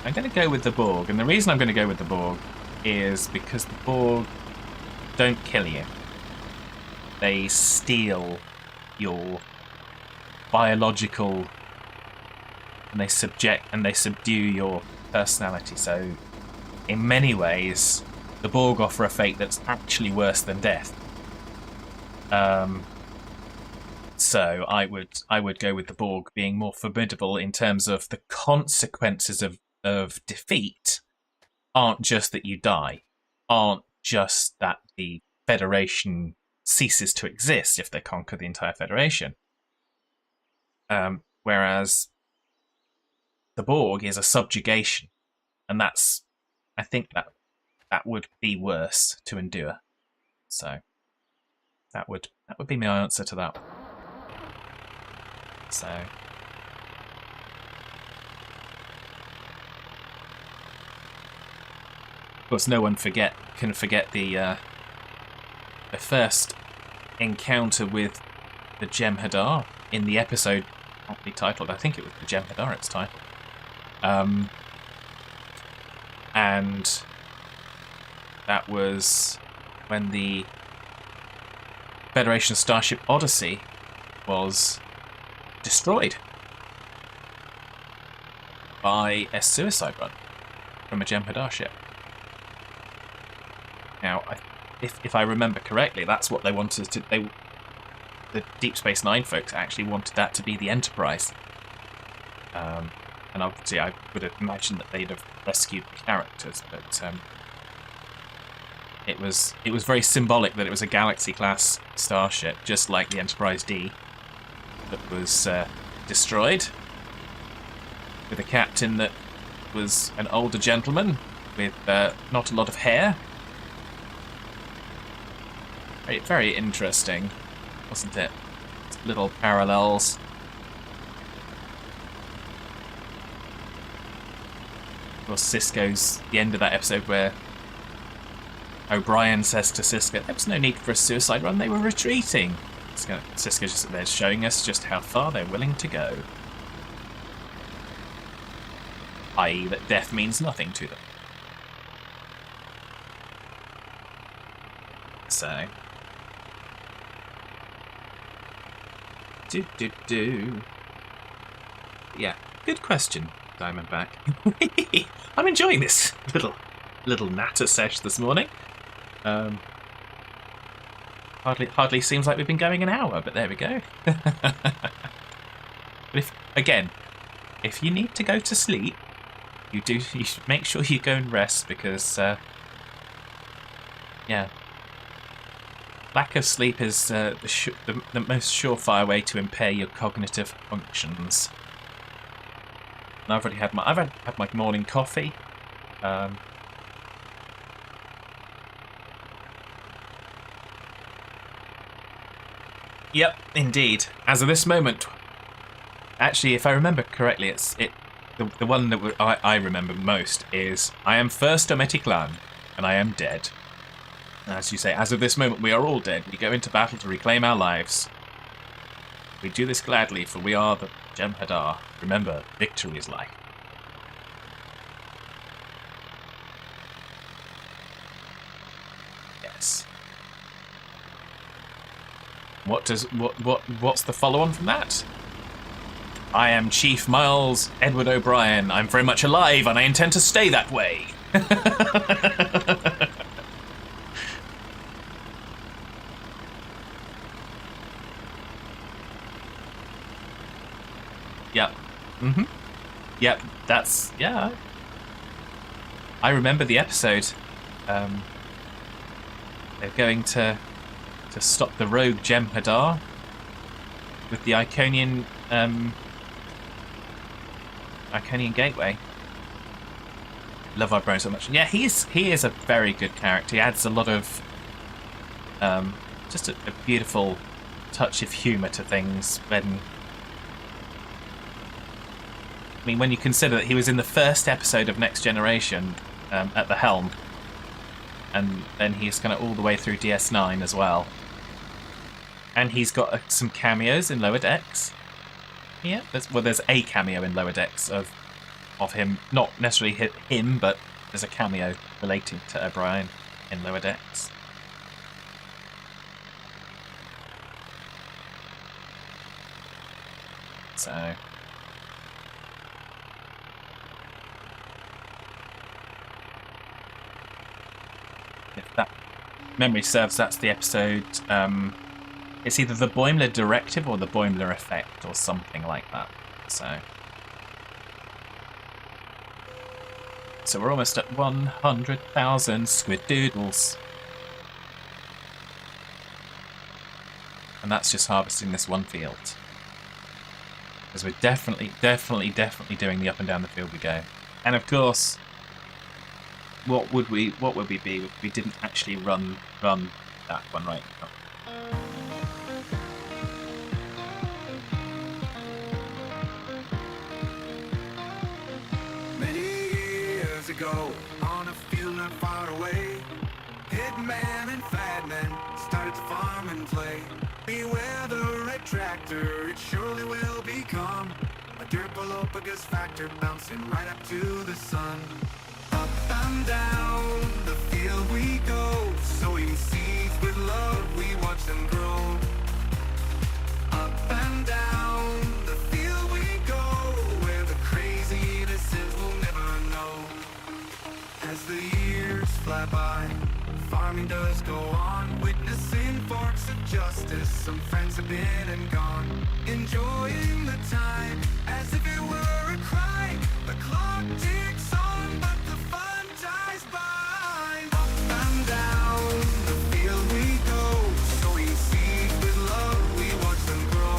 I'm going to go with the Borg, and the reason I'm going to go with the Borg is because the Borg don't kill you. they steal your biological, and they subdue your personality. So in many ways, the Borg offer a fate that's actually worse than death. So I would go with the Borg being more formidable in terms of the consequences of defeat aren't just that you die, aren't just that the Federation ceases to exist if they conquer the entire Federation. Whereas the Borg is a subjugation, and I think that would be worse to endure. So that would be my answer to that. So of course, no one can forget the first encounter with the Jem'Hadar in the episode aptly titled. I think it was the Jem'Hadar at its title. And that was when the Federation Starship Odyssey was destroyed by a suicide run from a Jem'Hadar ship. Now, if I remember correctly, that's what they wanted to. The Deep Space Nine folks actually wanted that to be the Enterprise, and obviously I would have imagined that they'd have rescued the characters, but it was very symbolic that it was a Galaxy-class starship, just like the Enterprise D, that was destroyed, with a captain that was an older gentleman with not a lot of hair. Very, very interesting, wasn't it? Little parallels. Of course, Sisko's the end of that episode where O'Brien says to Sisko, there was no need for a suicide run, they were retreating. Sisko's just there showing us just how far they're willing to go. I.e. that death means nothing to them. So... Yeah, good question, Diamondback. I'm enjoying this little natter sesh this morning. Hardly seems like we've been going an hour, but there we go. But if you need to go to sleep, you should make sure you go and rest, because yeah, lack of sleep is the most surefire way to impair your cognitive functions. And I've already had my morning coffee. Yep, indeed. As of this moment, actually, if I remember correctly, the one that I remember most is I am first Ometi Clan, and I am dead. As you say, as of this moment, we are all dead. We go into battle to reclaim our lives. We do this gladly, for we are the Jem'Hadar. Remember, victory is life. Yes. What's the follow-on from that? I am Chief Miles Edward O'Brien. I'm very much alive, and I intend to stay that way. Yep. Mm-hmm. Yep, yeah. I remember the episode. They're going to stop the rogue Jem'Hadar with the Iconian Gateway. Love O'Brien so much. Yeah, he is a very good character. He adds a lot of just a beautiful touch of humour to things when you consider that he was in the first episode of Next Generation at the helm, and then he's kind of all the way through DS9 as well. And he's got some cameos in Lower Decks. Yeah, there's a cameo in Lower Decks of him, not necessarily him, but there's a cameo relating to O'Brien in Lower Decks. So if that memory serves, that's the episode. It's either the Boimler Directive or the Boimler Effect or something like that. So we're almost at 100,000 squid doodles. And that's just harvesting this one field. Because we're definitely doing the up and down the field we go. And of course, what would we be if we didn't actually run that one right now? Ago, on a field not far away, Hitman and Fadman started to farm and play. Beware the red tractor, it surely will become a dirt Galapagos factor, bouncing right up to the sun. Up and down the field we go, sowing seeds with love, we watch them grow. Up and down the field we go, where the crazy innocent will never know. As the years fly by, farming does go on, witnessing forks of justice. Some friends have been and gone, enjoying the time as if it were a crime. The clock ticks on, but the fun dies by. Up and down the field we go, sowing seeds with love, we watch them grow.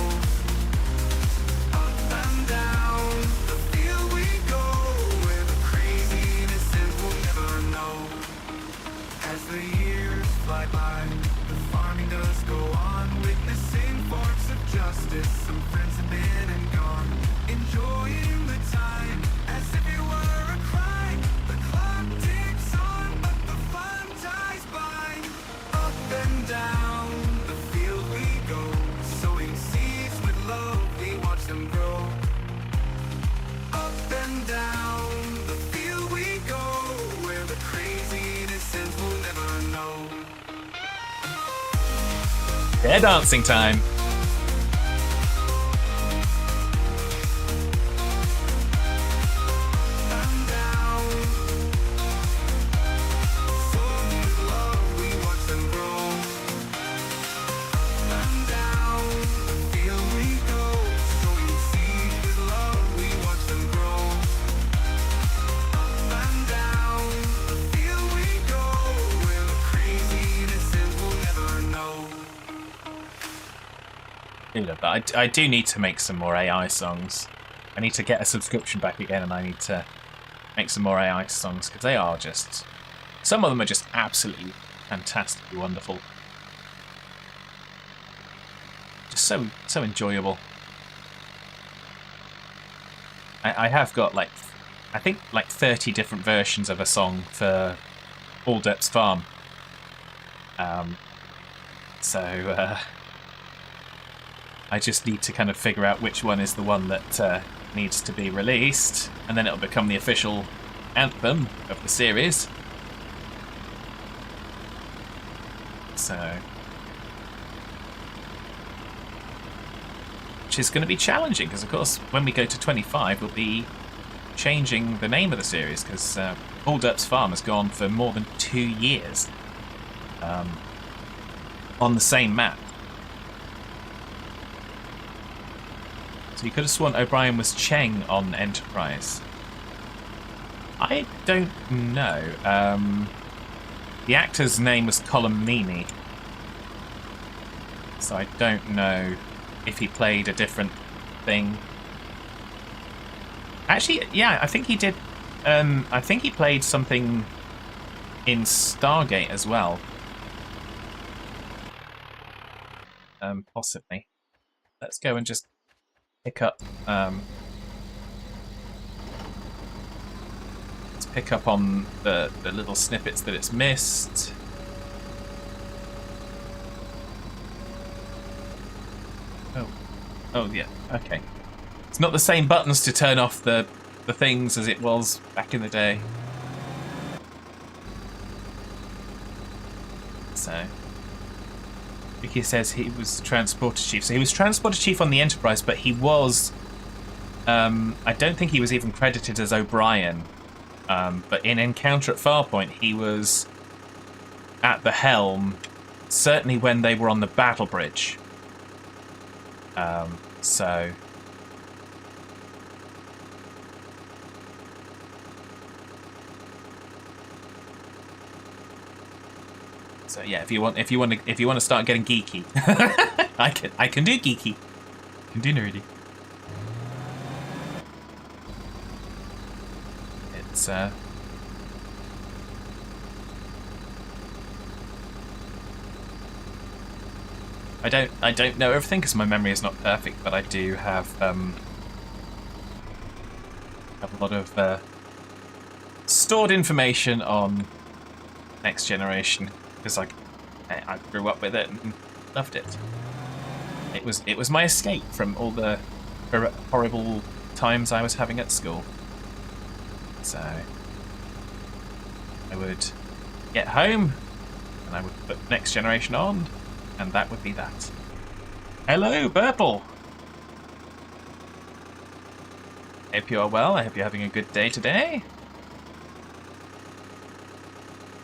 Up and down the field we go, where the crazy innocent will never know. As the years fly by, the farming does go on, witnessing forks of justice. Some friends have been and gone, enjoying the time as if it were a crime. The clock ticks on, but the fun dies by. Up and down the field we go, sowing seeds with love, we watch them grow. Up and down the field we go, where the crazy innocent will never know. Yeah, dancing time. And down, sowing with love, we watch them grow. Up and down the field we go, sowing seeds with love, we watch them grow. Up and down the field we go, where the crazy innocent will never know. But I do need to make some more AI songs. I need to get a subscription back again, and I need to make some more AI songs, because they are just... Some of them are just absolutely fantastically wonderful. Just so enjoyable. I have got, like, I think, like 30 different versions of a song for All Depth's Farm. I just need to kind of figure out which one is the one that needs to be released, and then it'll become the official anthem of the series. So, which is going to be challenging, because of course when we go to 25 we'll be changing the name of the series, because All Depth's Farm has gone for more than 2 years on the same map. So you could have sworn O'Brien was Cheng on Enterprise. I don't know. The actor's name was Colin Meaney. So I don't know if he played a different thing. Actually, yeah, I think he did. I think he played something in Stargate as well. Possibly. Let's go and just pick up. Let's pick up on the little snippets that it's missed. Oh yeah. Okay. It's not the same buttons to turn off the things as it was back in the day. So, Vicky says he was transporter chief. So he was transporter chief on the Enterprise, but he was I don't think he was even credited as O'Brien, but in Encounter at Farpoint, he was at the helm, certainly when they were on the battle bridge. So yeah, if you want to start getting geeky, I can do geeky, I can do nerdy. It's I don't know everything because my memory is not perfect, but I do have a lot of stored information on Next Generation because I grew up with it and loved it. It was my escape from all the horrible times I was having at school. So I would get home and I would put Next Generation on, and that would be that. Hello, Burple! Hope you are well. I hope you're having a good day today.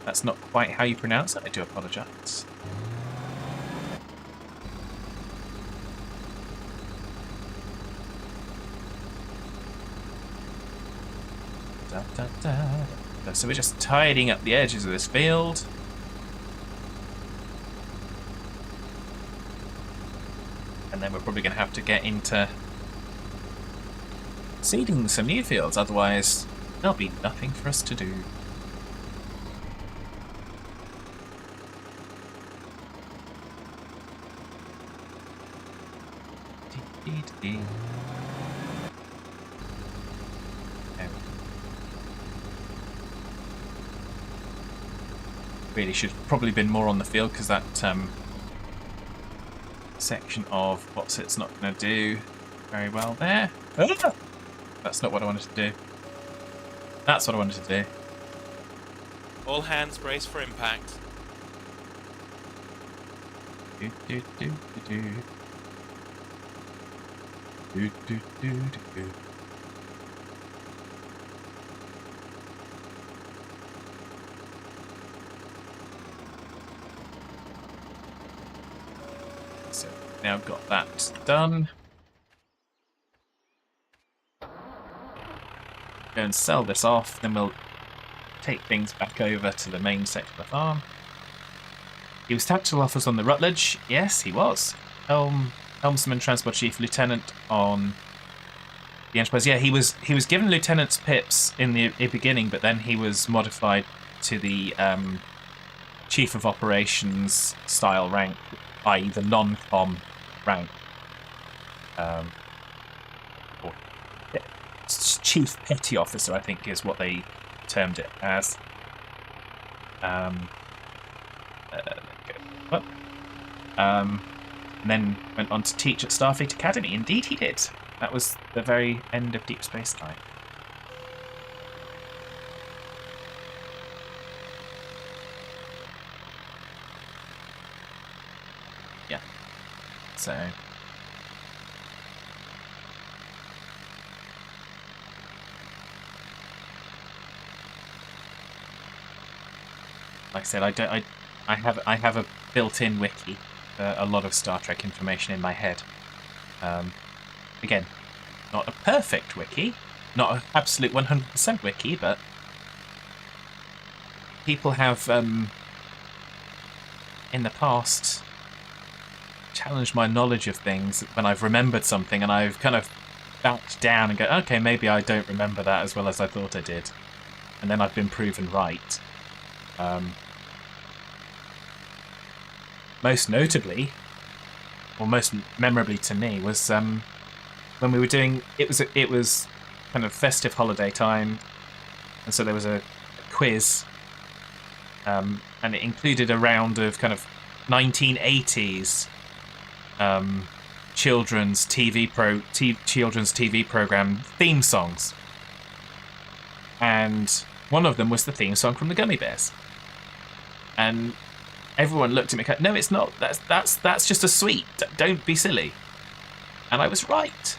That's not quite how you pronounce it. I do apologise. So we're just tidying up the edges of this field. And then we're probably going to have to get into seeding some new fields, otherwise there'll be nothing for us to do. Really should have probably been more on the field because that section of what's it's not going to do very well there. Ah! That's not what I wanted to do. That's what I wanted to do. All hands brace for impact. Do, do, do, do, do. Do, do, do, do, do. So now I've got that done. Go and sell this off, then we'll take things back over to the main section of the farm. He was tactical officers on the Rutledge. Yes, he was. Helmsman, Transport Chief, Lieutenant on the Enterprise. Yeah, he was given Lieutenant's pips in the beginning, but then he was modified to the Chief of Operations style rank, i.e. the non-com rank. Or Chief Petty Officer, I think, is what they termed it as. And then went on to teach at Starfleet Academy. Indeed he did. That was the very end of Deep Space Nine. Yeah. So... like I said, I have a built-in wiki. A lot of Star Trek information in my head. Again, not a perfect wiki, not an absolute 100% wiki, but people have, in the past, challenged my knowledge of things when I've remembered something and I've kind of backed down and go, okay, maybe I don't remember that as well as I thought I did. And then I've been proven right. Most notably, or most memorably to me, was when we were doing it was kind of festive holiday time, and so there was a quiz, and it included a round of kind of 1980s children's TV program theme songs, and one of them was the theme song from the Gummy Bears, and everyone looked at me like, no, it's not. That's just a sweet. Don't be silly. And I was right.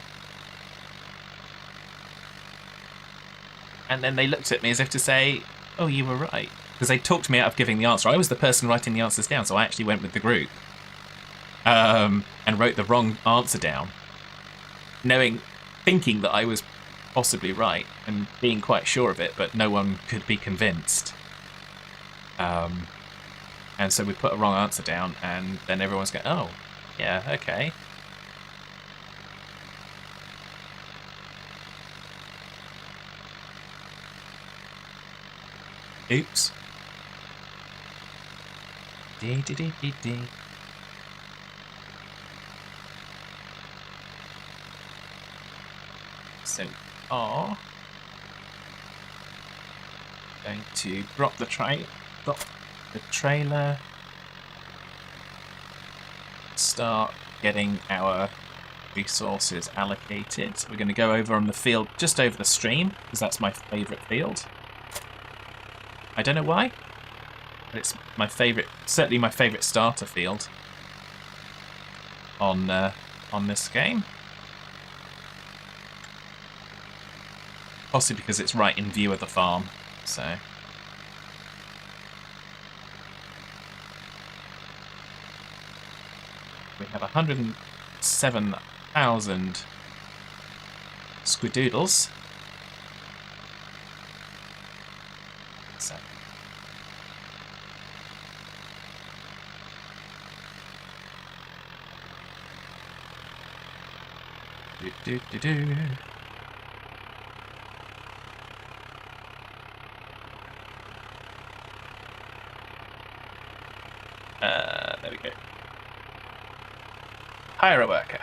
And then they looked at me as if to say, oh, you were right. Because they talked me out of giving the answer. I was the person writing the answers down, so I actually went with the group. And wrote the wrong answer down. Thinking that I was possibly right, and being quite sure of it, but no one could be convinced. And so we put a wrong answer down, and then everyone's going, oh, yeah, okay. Oops. Dee dee dee dee dee. So we are going to drop the trailer, start getting our resources allocated. So we're going to go over on the field just over the stream, because that's my favourite field. I don't know why, but it's my favourite, certainly my favourite starter field on this game. Possibly because it's right in view of the farm, so. We have 107,000 squidoodles. So. Do do do do. There we go. Hire a worker.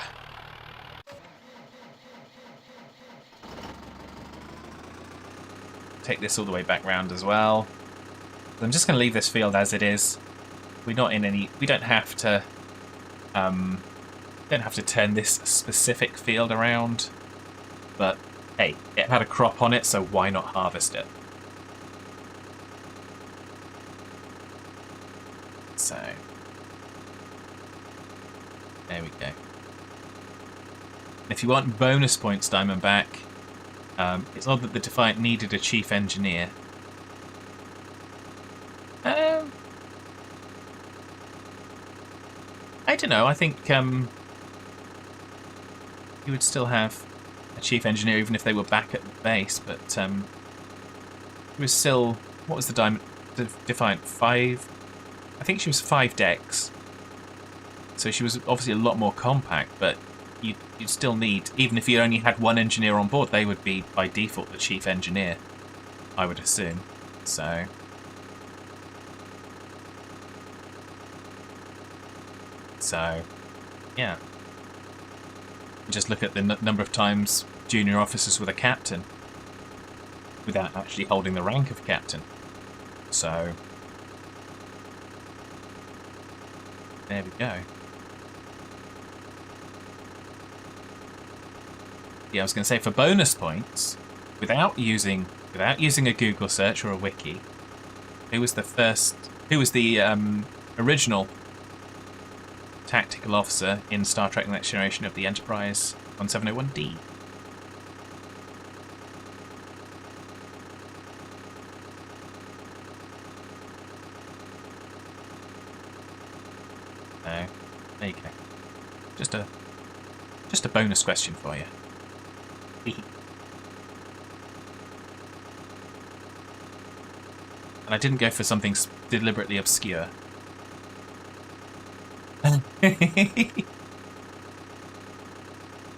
Take this all the way back round as well. I'm just going to leave this field as it is. We're not in any. We don't have to. Don't have to turn this specific field around. But hey, it had a crop on it, so why not harvest it? So. There we go. If you want bonus points, Diamondback, it's odd that the Defiant needed a chief engineer. I don't know. I think you would still have a chief engineer even if they were back at the base. But it was still, what was the Defiant? 5? I think she was 5 decks. So she was obviously a lot more compact, but you'd still need, even if you only had one engineer on board, they would be by default the chief engineer, I would assume. So yeah. Just look at the number of times junior officers were a captain without actually holding the rank of captain. So there we go. Yeah, I was going to say, for bonus points, without using a Google search or a wiki, who was the original tactical officer in Star Trek: The Next Generation of the Enterprise 1701D? No, there you go. Just a bonus question for you. And I didn't go for something deliberately obscure.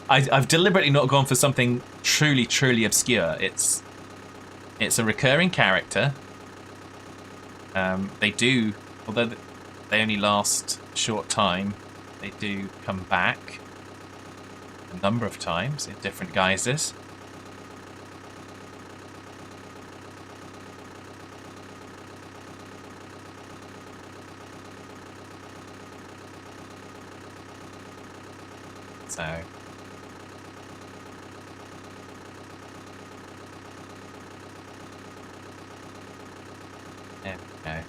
I've deliberately not gone for something truly, truly obscure. It's a recurring character. They do, although they only last a short time, they do come back a number of times in different guises. So there we go.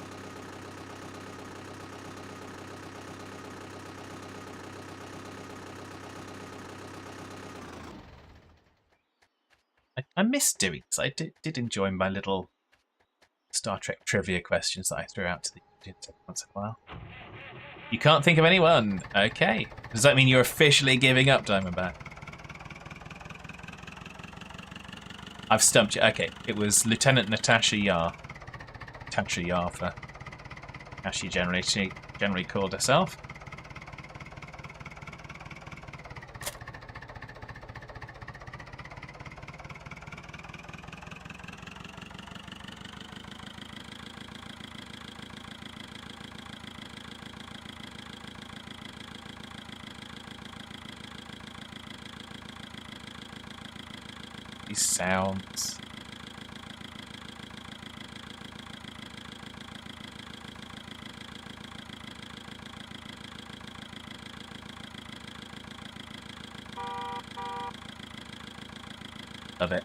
I miss doing this. I did enjoy my little Star Trek trivia questions that I threw out to the audience once in a while. You can't think of anyone. Okay. Does that mean you're officially giving up, Diamondback? I've stumped you. Okay, it was Lieutenant Natasha Yar. Natasha Yar for as she generally called herself. These sounds. Love it.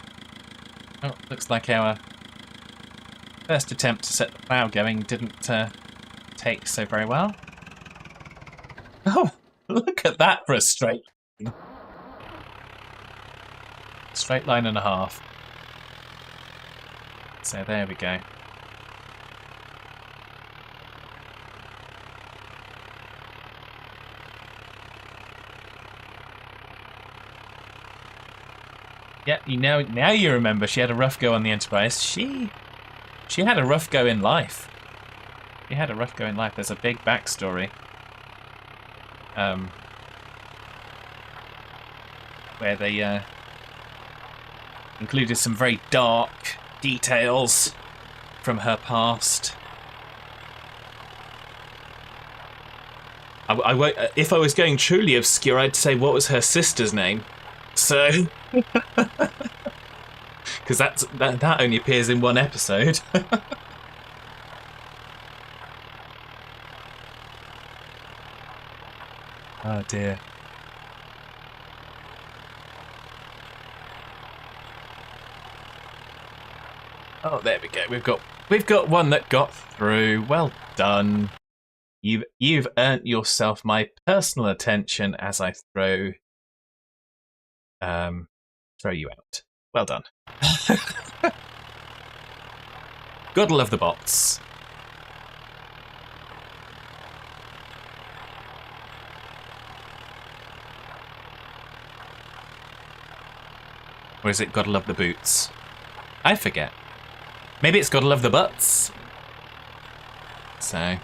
Oh, looks like our first attempt to set the plough going didn't take so very well. Oh, look at that for a straight line and a half. So there we go. Yeah, now you remember she had a rough go on the Enterprise. She had a rough go in life. She had a rough go in life. There's a big backstory. Where they included some very dark details from her past. I won't, if I was going truly obscure, I'd say what was her sister's name. So, because that only appears in one episode. Oh dear. Oh, there we go. We've got one that got through. Well done. You've earned yourself my personal attention as I throw you out. Well done. Gotta love the bots. Or is it gotta love the boots? I forget. Maybe it's gotta love the butts. So.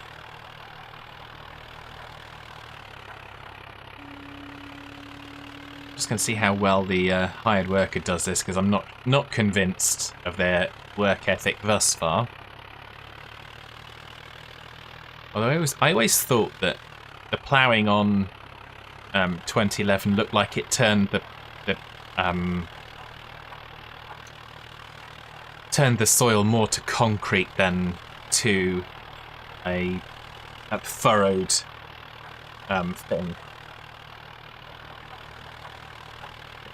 Just going to see how well the hired worker does this, because I'm not convinced of their work ethic thus far. Although I always thought that the ploughing on 2011 looked like it turned the soil more to concrete than to a furrowed thing.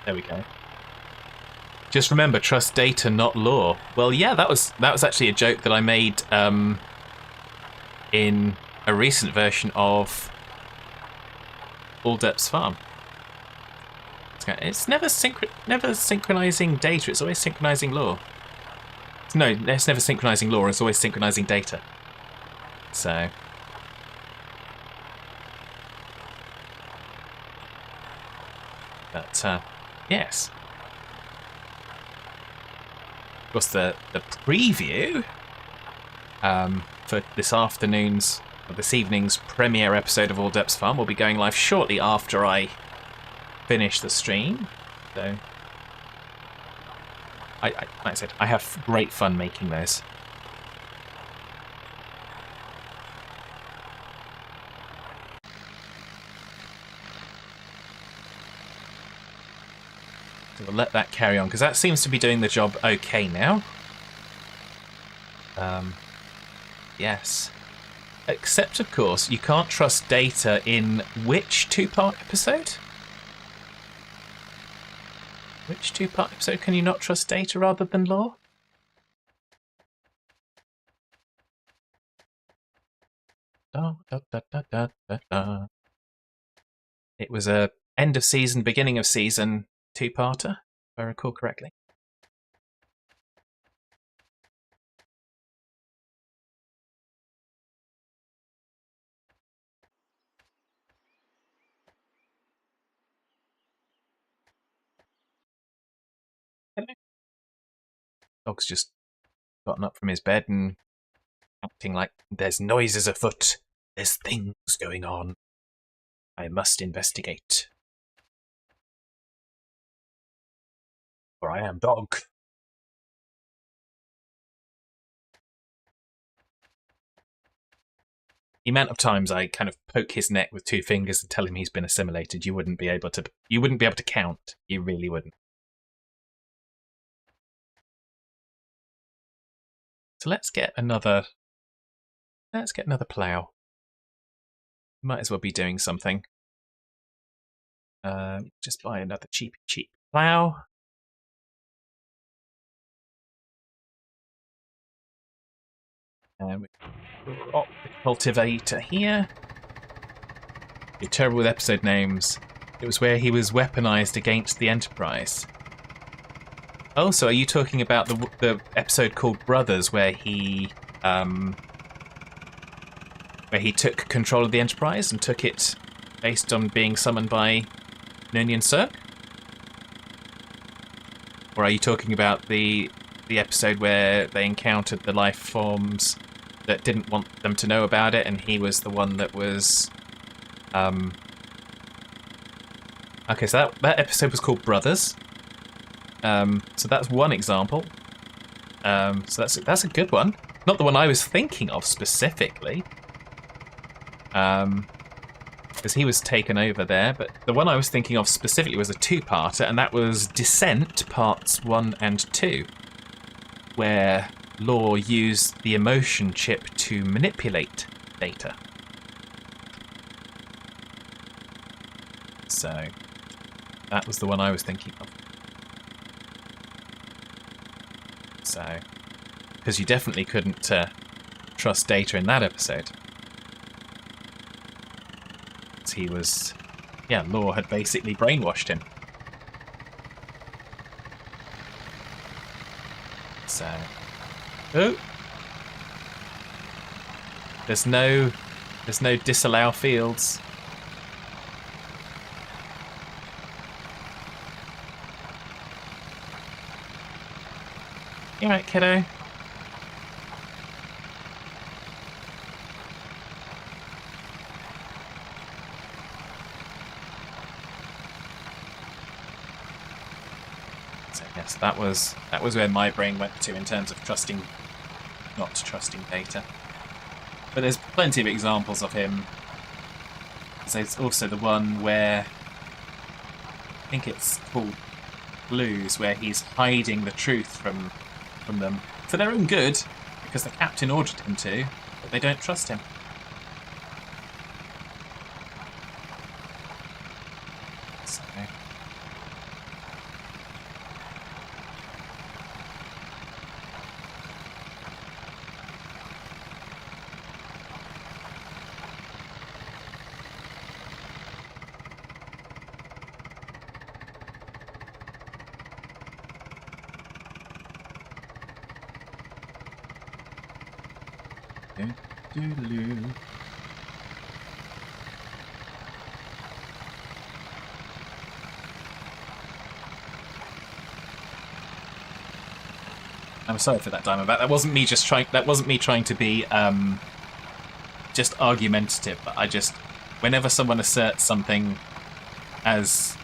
There we go. Just remember, trust data, not law. Well, yeah, that was actually a joke that I made in a recent version of All Depths Farm. It's never synchronizing data. It's always synchronizing law. No, it's never synchronizing law. It's always synchronizing data. So. But yes. Of course, the preview for this evening's premiere episode of All Depths Farm will be going live shortly after I finish the stream. So, like I said, I have great fun making those. So we'll let that carry on, because that seems to be doing the job okay now. Yes. Except, of course, you can't trust data in which two-part episode? Which two-part episode can you not trust data rather than law? Da, da, da, da, da, da, da. It was a end of season, beginning of season two-parter, if I recall correctly. Dog's just gotten up from his bed and acting like there's noises afoot. There's things going on. I must investigate. For I am dog. The amount of times I kind of poke his neck with 2 fingers and tell him he's been assimilated, you wouldn't be able to count. You really wouldn't. So let's get another plough. Might as well be doing something. Just buy another cheap plough. And we've got the cultivator here. You're terrible with episode names. It was where he was weaponized against the Enterprise. Oh, so are you talking about the episode called Brothers, where he took control of the Enterprise and took it based on being summoned by Noonien Cirque? Or are you talking about the episode where they encountered the life forms that didn't want them to know about it, and he was the one that was... Okay, so that episode was called Brothers. So that's one example. So that's a good one. Not the one I was thinking of specifically. Because he was taken over there, but the one I was thinking of specifically was a 2-parter, and that was Descent Parts 1 and 2, where Law used the emotion chip to manipulate Data. So that was the one I was thinking of. So, because you definitely couldn't trust Data in that episode. He was, Law had basically brainwashed him. So, oh, there's no disallow fields. You alright, kiddo? Yes, that was where my brain went to in terms of not trusting Data. But there's plenty of examples of him. There's also the one where I think it's called Blues, where he's hiding the truth from them for their own good, because the captain ordered him to, but they don't trust him. So. Doodaloo. I'm sorry for that, Diamondback. That wasn't me trying to be just argumentative. But whenever someone asserts something as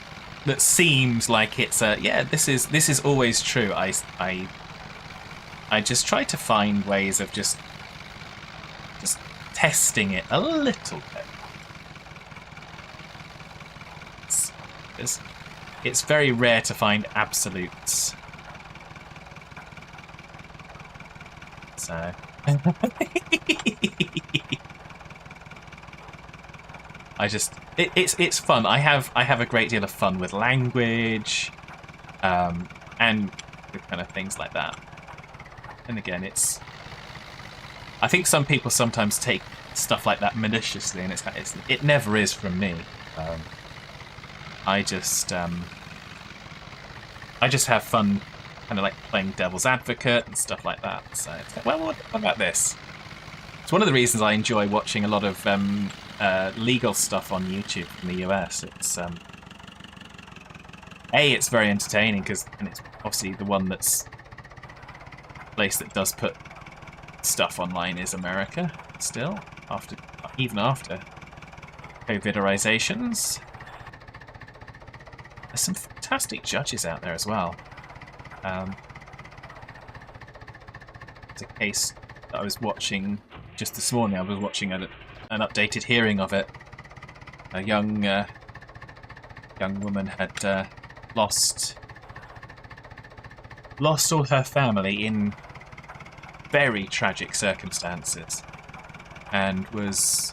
that seems like it's this is always true, I just try to find ways of just testing it a little bit. It's very rare to find absolutes. So it's fun. I have a great deal of fun with language, and with kind of things like that. And again, I think some people sometimes take stuff like that maliciously, and it never is from me. I just have fun, kind of like playing devil's advocate and stuff like that. So it's like, well, what about this? It's one of the reasons I enjoy watching a lot of legal stuff on YouTube in the US. It's very entertaining and it's obviously the one that's place that does put stuff online is America, still, even after COVIDizations. There's some fantastic judges out there as well. It's a case that I was watching just this morning. I was watching an updated hearing of it. A young woman had lost all her family in very tragic circumstances, and was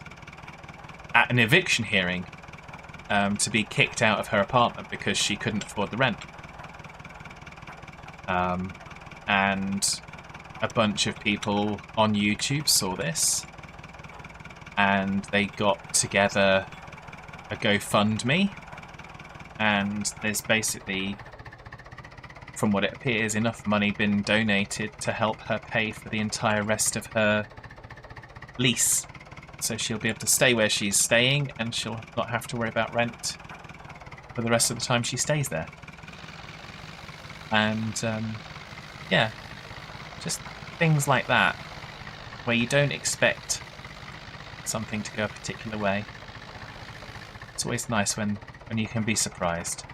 at an eviction hearing to be kicked out of her apartment because she couldn't afford the rent. And a bunch of people on YouTube saw this, and they got together a GoFundMe, and there's basically, from what it appears, enough money been donated to help her pay for the entire rest of her lease. So she'll be able to stay where she's staying, and she'll not have to worry about rent for the rest of the time she stays there. And yeah, just things like that, where you don't expect something to go a particular way. It's always nice when you can be surprised.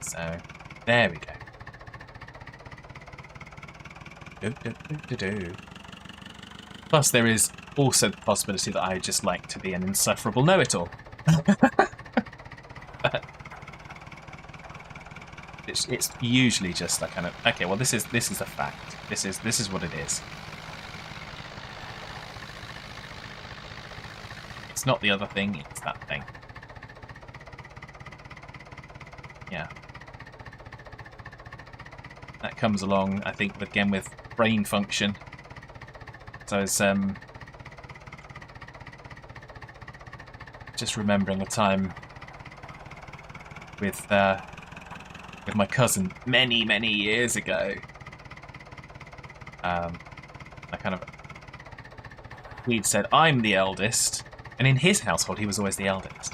So, there we go. Plus, there is also the possibility that I just like to be an insufferable know-it-all. It's usually just that kind of, okay, well, this is a fact. This is what it is. It's not the other thing, it's that thing. Yeah. That comes along, I think, again with brain function. So I was just remembering a time with my cousin many years ago. We'd said, I'm the eldest, and in his household he was always the eldest.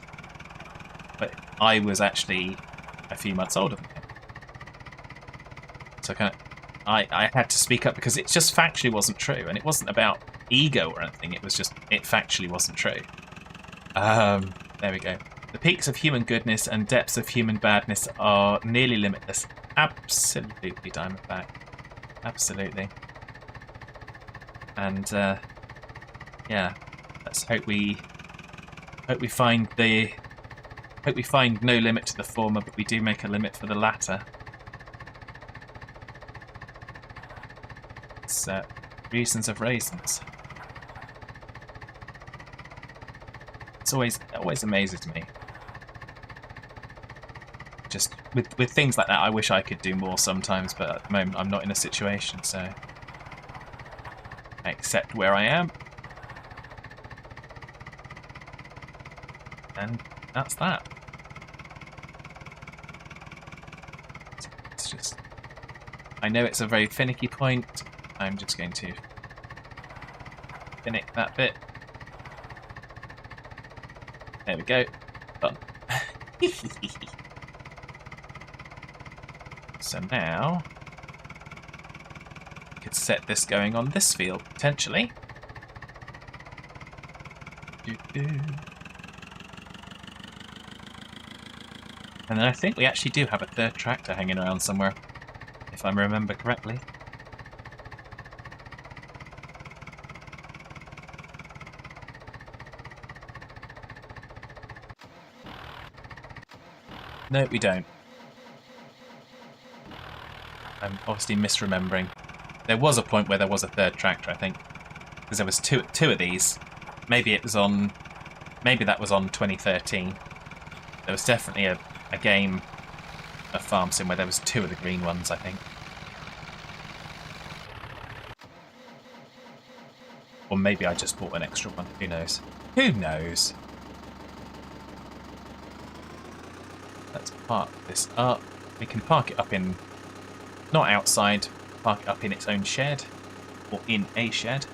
But I was actually a few months older than him. So I had to speak up because it just factually wasn't true, and it wasn't about ego or anything, it was just, it factually wasn't true. There we go. The peaks of human goodness and depths of human badness are nearly limitless. Absolutely, Diamondback. Absolutely. And yeah, let's hope we find no limit to the former, but we do make a limit for the latter. It's reasons of raisins. It always amazes me. Just with things like that, I wish I could do more sometimes, but at the moment I'm not in a situation, so I accept where I am. And that's that. It's just, I know it's a very finicky point. I'm just going to finick that bit. There we go. Done. So now we could set this going on this field, potentially. And then I think we actually do have a third tractor hanging around somewhere, if I remember correctly. No, we don't. I'm obviously misremembering. There was a point where there was a third tractor, I think, because there was two of these. Maybe that was on 2013. There was definitely a game of Farm Sim where there was two of the green ones, I think. Or maybe I just bought an extra one. Who knows? Who knows? Let's park this up. We can park it up in, not outside, park it up in its own shed, or in a shed.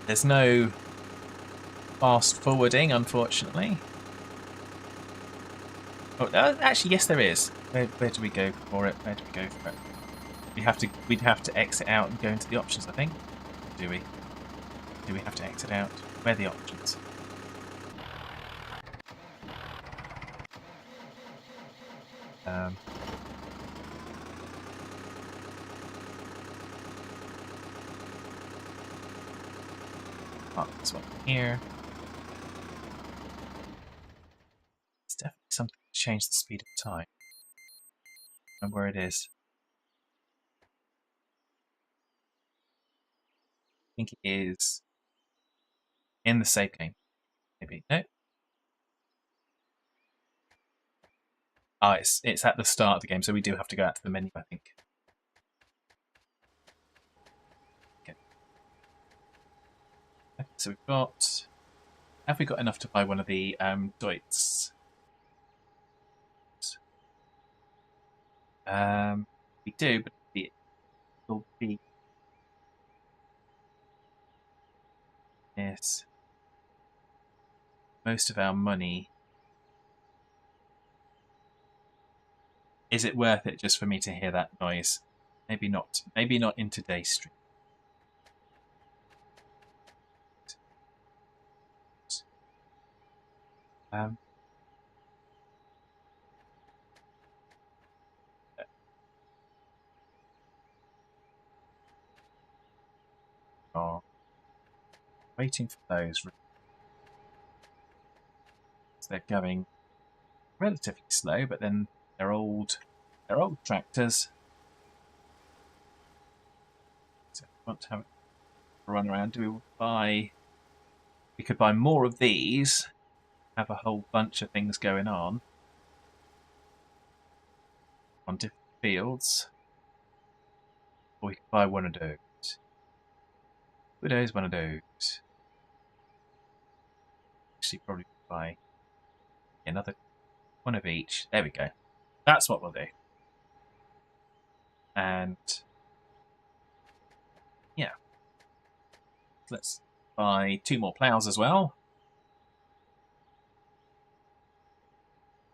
There's no fast forwarding, unfortunately. Oh, actually, yes, there is. Where do we go for it? Where do we go for it? We'd have to exit out and go into the options, I think. Do we? Do we have to exit out? Where are the options? Oh, this one here. It's definitely something to change the speed of time. And where it is. I think it is in the save game. Maybe. No. Ah, it's at the start of the game, so we do have to go out to the menu, I think. Okay. So we've got. Have we got enough to buy one of the Deutz? We do, but it will be. Yes. Most of our money. Is it worth it just for me to hear that noise? Maybe not. Maybe not in today's stream. Um, oh, waiting for those. They're going relatively slow, but then they're old. They're old tractors. So we want to have a run around. Do we buy? We could buy more of these. Have a whole bunch of things going on different fields. Or we could buy one of those. Widow's one of those. Actually, probably buy another one of each. There we go. That's what we'll do. And yeah, let's buy 2 more plows as well.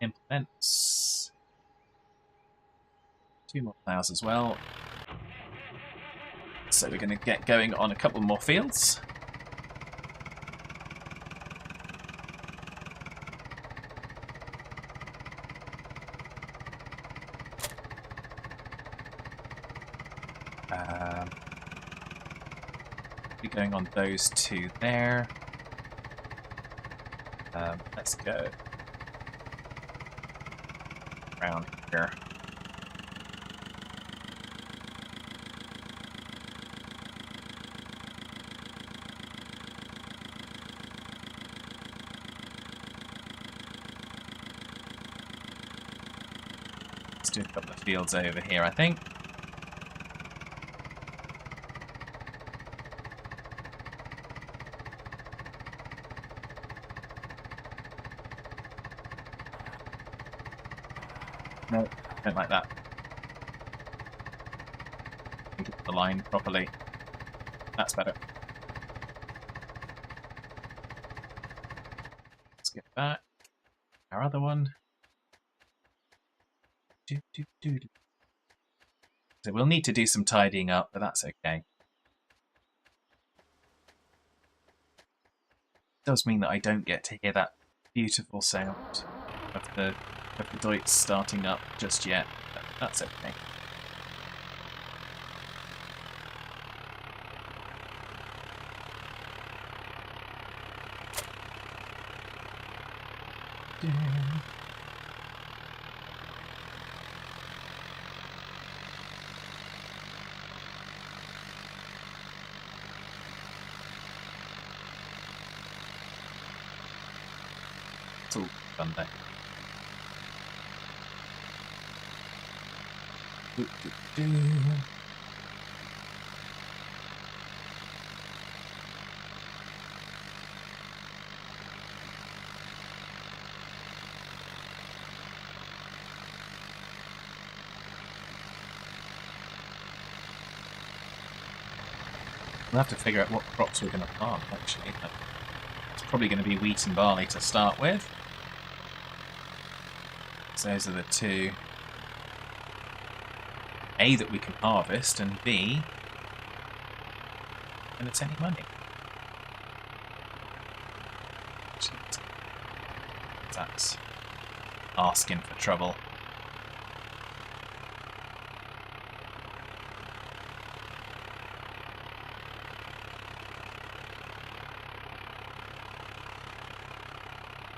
Implements. 2 more plows as well. So we're going to get going on a couple more fields. Be going on those 2 there. Let's go around here. Let's do a couple of fields over here, I think. No, don't like that. Get the line properly. That's better. Let's get back. Our other one. So we'll need to do some tidying up, but that's okay. It does mean that I don't get to hear that beautiful sound of the Deutz starting up just yet, but that's okay. It's all done there. We'll have to figure out what crops we're going to plant, actually. But it's probably going to be wheat and barley to start with. So those are the two. A, that we can harvest, and B, and it's any money. That's asking for trouble.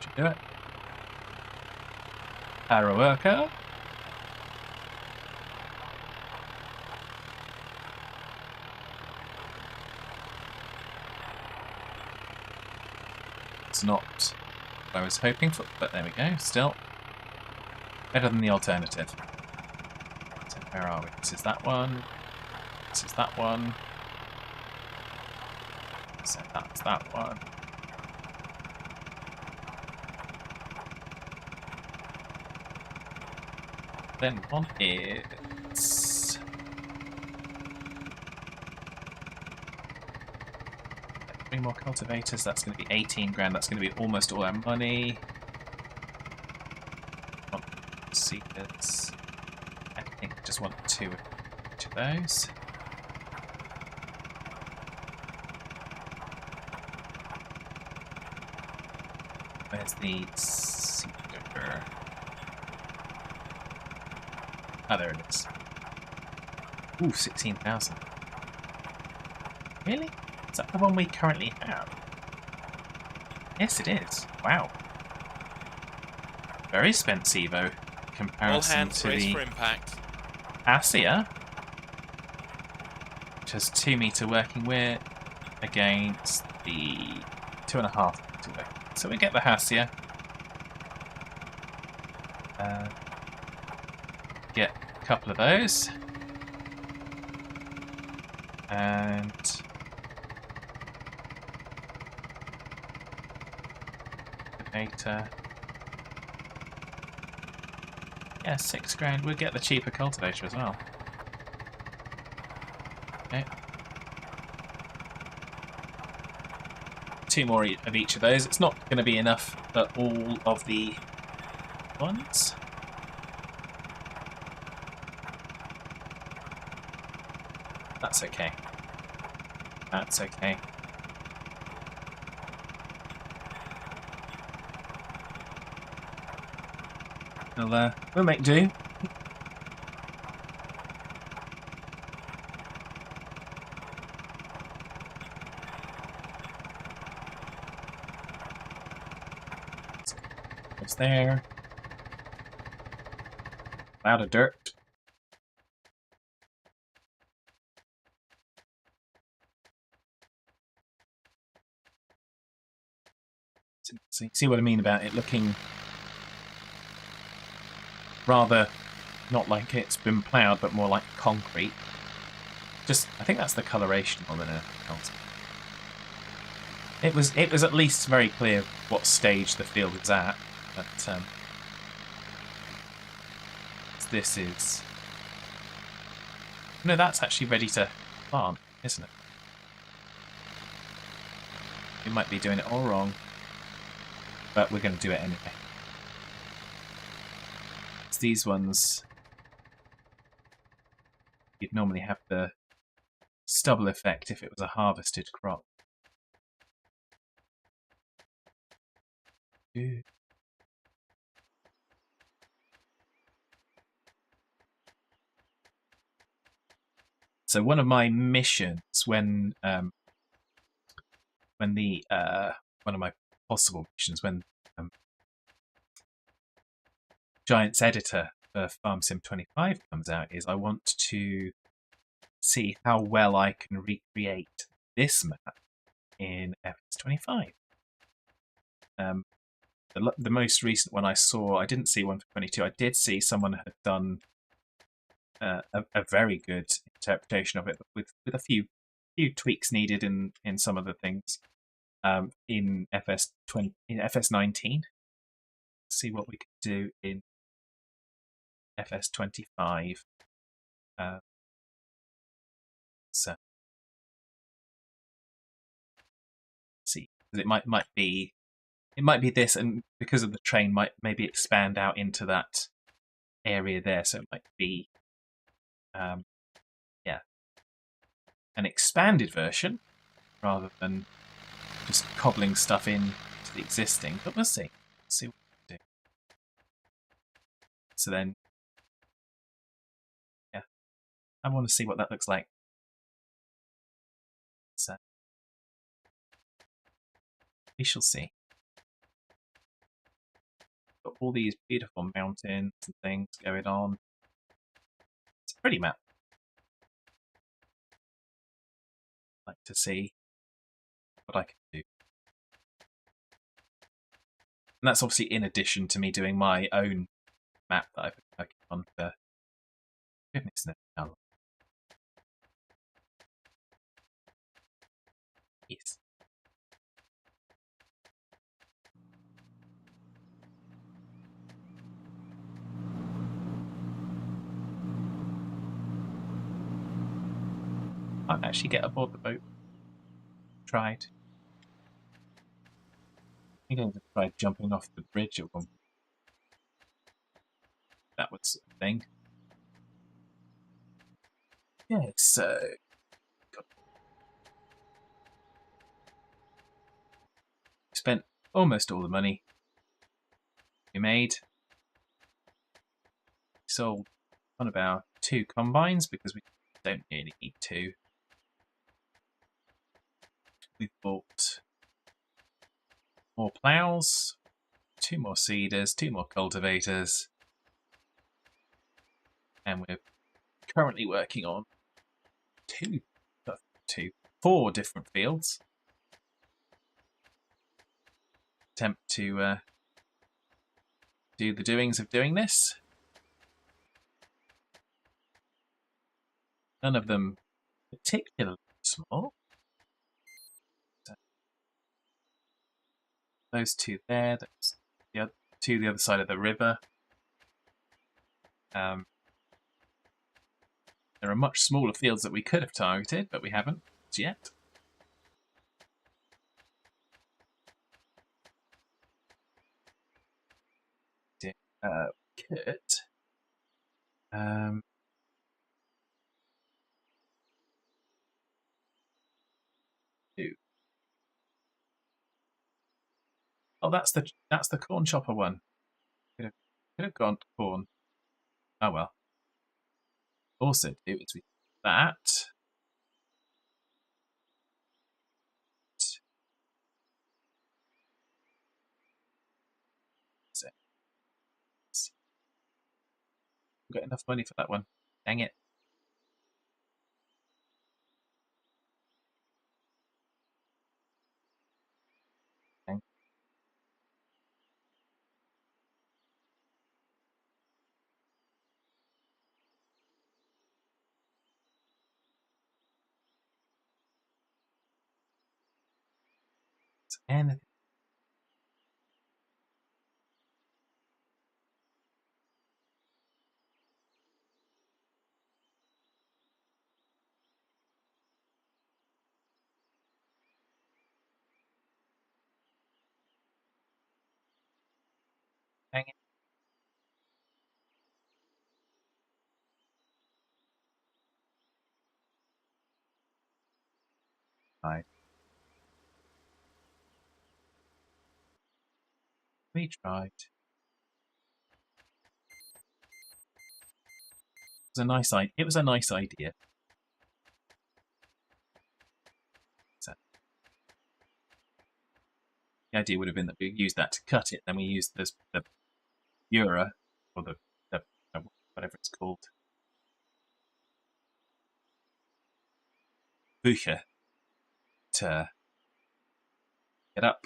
Should do it. Arrow worker. It's not what I was hoping for, but there we go. Still better than the alternative. So where are we? This is that one. This is that one. So that's that one. Then one is 3 more cultivators. That's going to be 18 grand. That's going to be almost all our money. Seekers. I think I just want two of those. Where's the seeker? Oh, there it is. Ooh, 16,000. Really? Is that the one we currently have? Yes, it is. Wow. Very expensivo. All Comparison hands to brace the for impact. Asia, which has 2 meter working with, against the 2.5 meter working. So we get the Hassia. Get a couple of those. And the data. Yeah, 6 grand. We'll get the cheaper cultivator as well. Okay. 2 more of each of those. It's not going to be enough for all of the ones. That's okay. That's okay. We'll make do. What's there? Cloud of dirt. See what I mean about it looking rather not like it's been ploughed, but more like concrete. Just, I think that's the coloration more than anything else. It was at least very clear what stage the field is at, but this is... No, that's actually ready to plant, isn't it? We might be doing it all wrong, but we're going to do it anyway. It's these ones, you'd normally have the stubble effect if it was a harvested crop. So one of my missions when the one of my possible missions when Giant's editor for Farm Sim 25 comes out is I want to see how well I can recreate this map in FS25. The most recent one I saw, I didn't see one for 22. I did see someone had done a very good interpretation of it with a few tweaks needed in some of the things in FS19. See what we could do in FS25. So see It might be this, and because of the train, might maybe expand out into that area there. So it might be, yeah, an expanded version rather than just cobbling stuff in to the existing. But we'll see. See what we do. So then, yeah, I want to see what that looks like. So we shall see. Got all these beautiful mountains and things going on. It's a pretty map. I'd like to see what I can do. And that's obviously in addition to me doing my own map that I've been working on for goodness knows how long. Yes. Can't actually get aboard the boat. Tried. I think I tried jumping off the bridge at one point. That was a thing. Yeah, so spent almost all the money we made. Sold one of our 2 combines because we don't really need 2. We've bought more plows, 2 more seeders, 2 more cultivators, and we're currently working on 4 different fields. Attempt to do the doings of doing this. None of them particularly small. Those 2 there, that's the other 2 the other side of the river. There are much smaller fields that we could have targeted, but we haven't yet. Could. Do. Oh, that's the corn chopper one. Could have gone to corn. Oh well. Also do is we that. Got enough money for that one. Dang it. Dang. Anything. Dang it. Right. We tried. It was a nice idea. So, the idea would have been that we used that to cut it, then we used the Eura, or the whatever it's called, Bucher, to get up,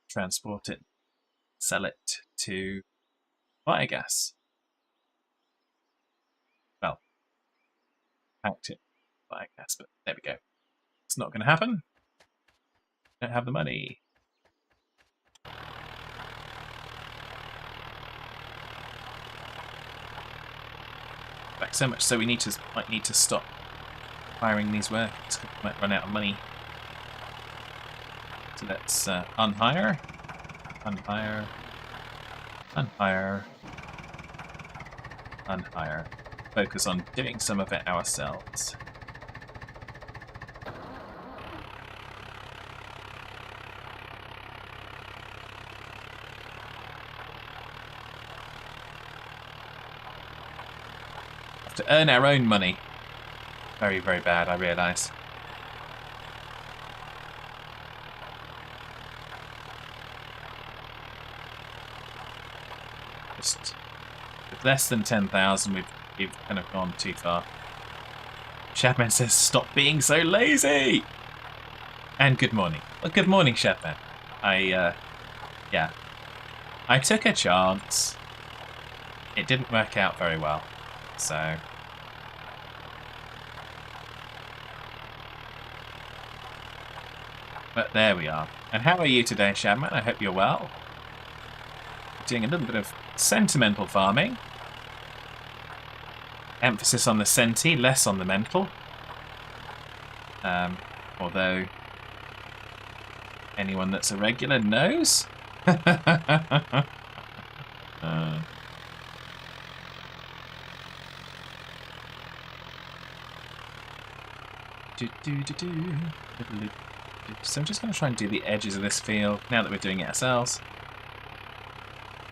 transport it, sell it to biogas. Well, packed it biogas, but there we go. It's not going to happen. Don't have the money. Back so much so we might need to stop hiring these workers. We might run out of money let's unhire, unhire, unhire, unhire. Focus on doing some of it ourselves. Have to earn our own money. Very, very bad, I realise. Just with less than 10,000, we've kind of gone too far. Shabman says, "Stop being so lazy." And good morning. Well, good morning, Shabman. Yeah, I took a chance. It didn't work out very well, so. But there we are. And how are you today, Shabman? I hope you're well. Doing a little bit of sentimental farming. Emphasis on the senti, less on the mental. Although anyone that's a regular knows. So I'm just going to try and do the edges of this field now that we're doing it ourselves.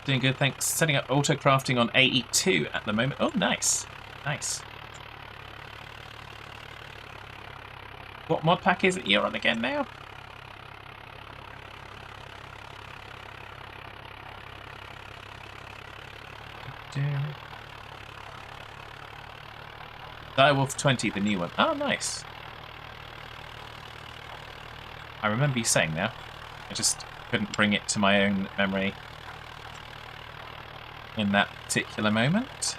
Doing good, thanks. Setting up auto crafting on AE2 at the moment. Oh, nice. Nice. What mod pack is it you're on again now? Direwolf 20, the new one. Oh, nice. I remember you saying that. I just couldn't bring it to my own memory in that particular moment.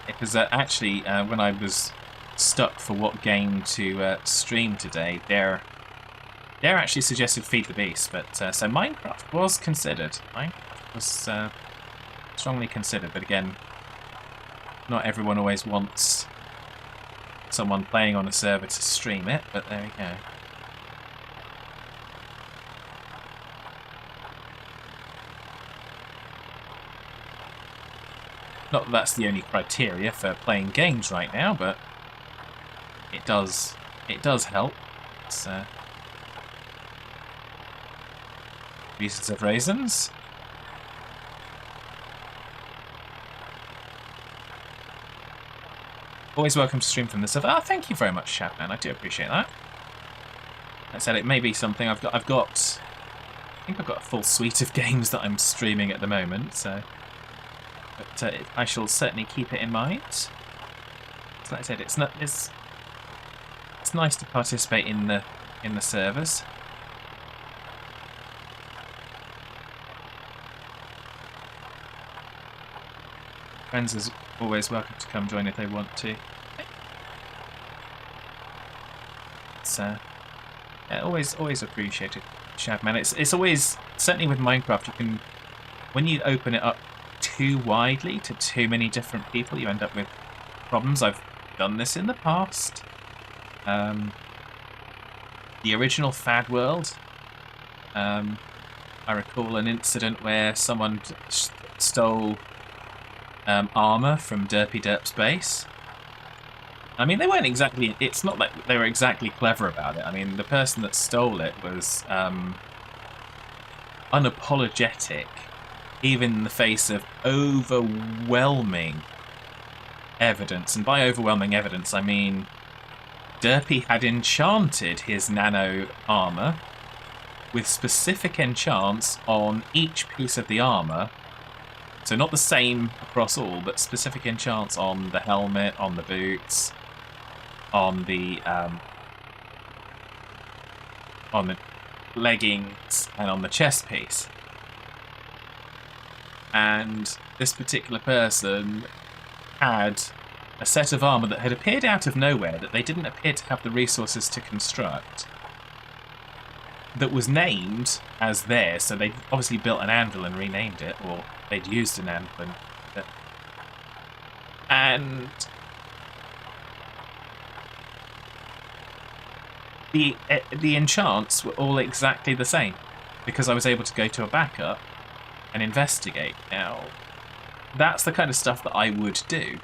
Because actually, when I was stuck for what game to stream today, they're actually suggested Feed the Beast, but so Minecraft was considered. Minecraft was strongly considered, but again, not everyone always wants someone playing on a server to stream it, but there we go. Not that that's the only criteria for playing games right now, but it does help. It's reasons of raisins. Always welcome to stream from the server. Ah, thank you very much, Chapman. I do appreciate that. Like I said, it may be something I think I've got a full suite of games that I'm streaming at the moment, so. But I shall certainly keep it in mind. So like I said, it's nice to participate in the servers. Friends is always welcome to come join if they want to. It's always appreciated, Shabman. It's always, certainly with Minecraft, you can, when you open it up too widely to too many different people, you end up with problems. I've done this in the past. The original Fad World, I recall an incident where someone stole armor from Derpy Derp's base. I mean, they weren't exactly, it's not like they were exactly clever about it. I mean, the person that stole it was unapologetic, even in the face of overwhelming evidence. And by overwhelming evidence, I mean Derpy had enchanted his nano armor with specific enchants on each piece of the armor. So not the same across all, but specific enchants on the helmet, on the boots, on the leggings, and on the chest piece. And this particular person had a set of armor that had appeared out of nowhere, that they didn't appear to have the resources to construct, that was named as theirs. So they obviously built an anvil and renamed it, or they'd used an anvil. And the enchants were all exactly the same because I was able to go to a backup and investigate. Now, that's the kind of stuff that I would do.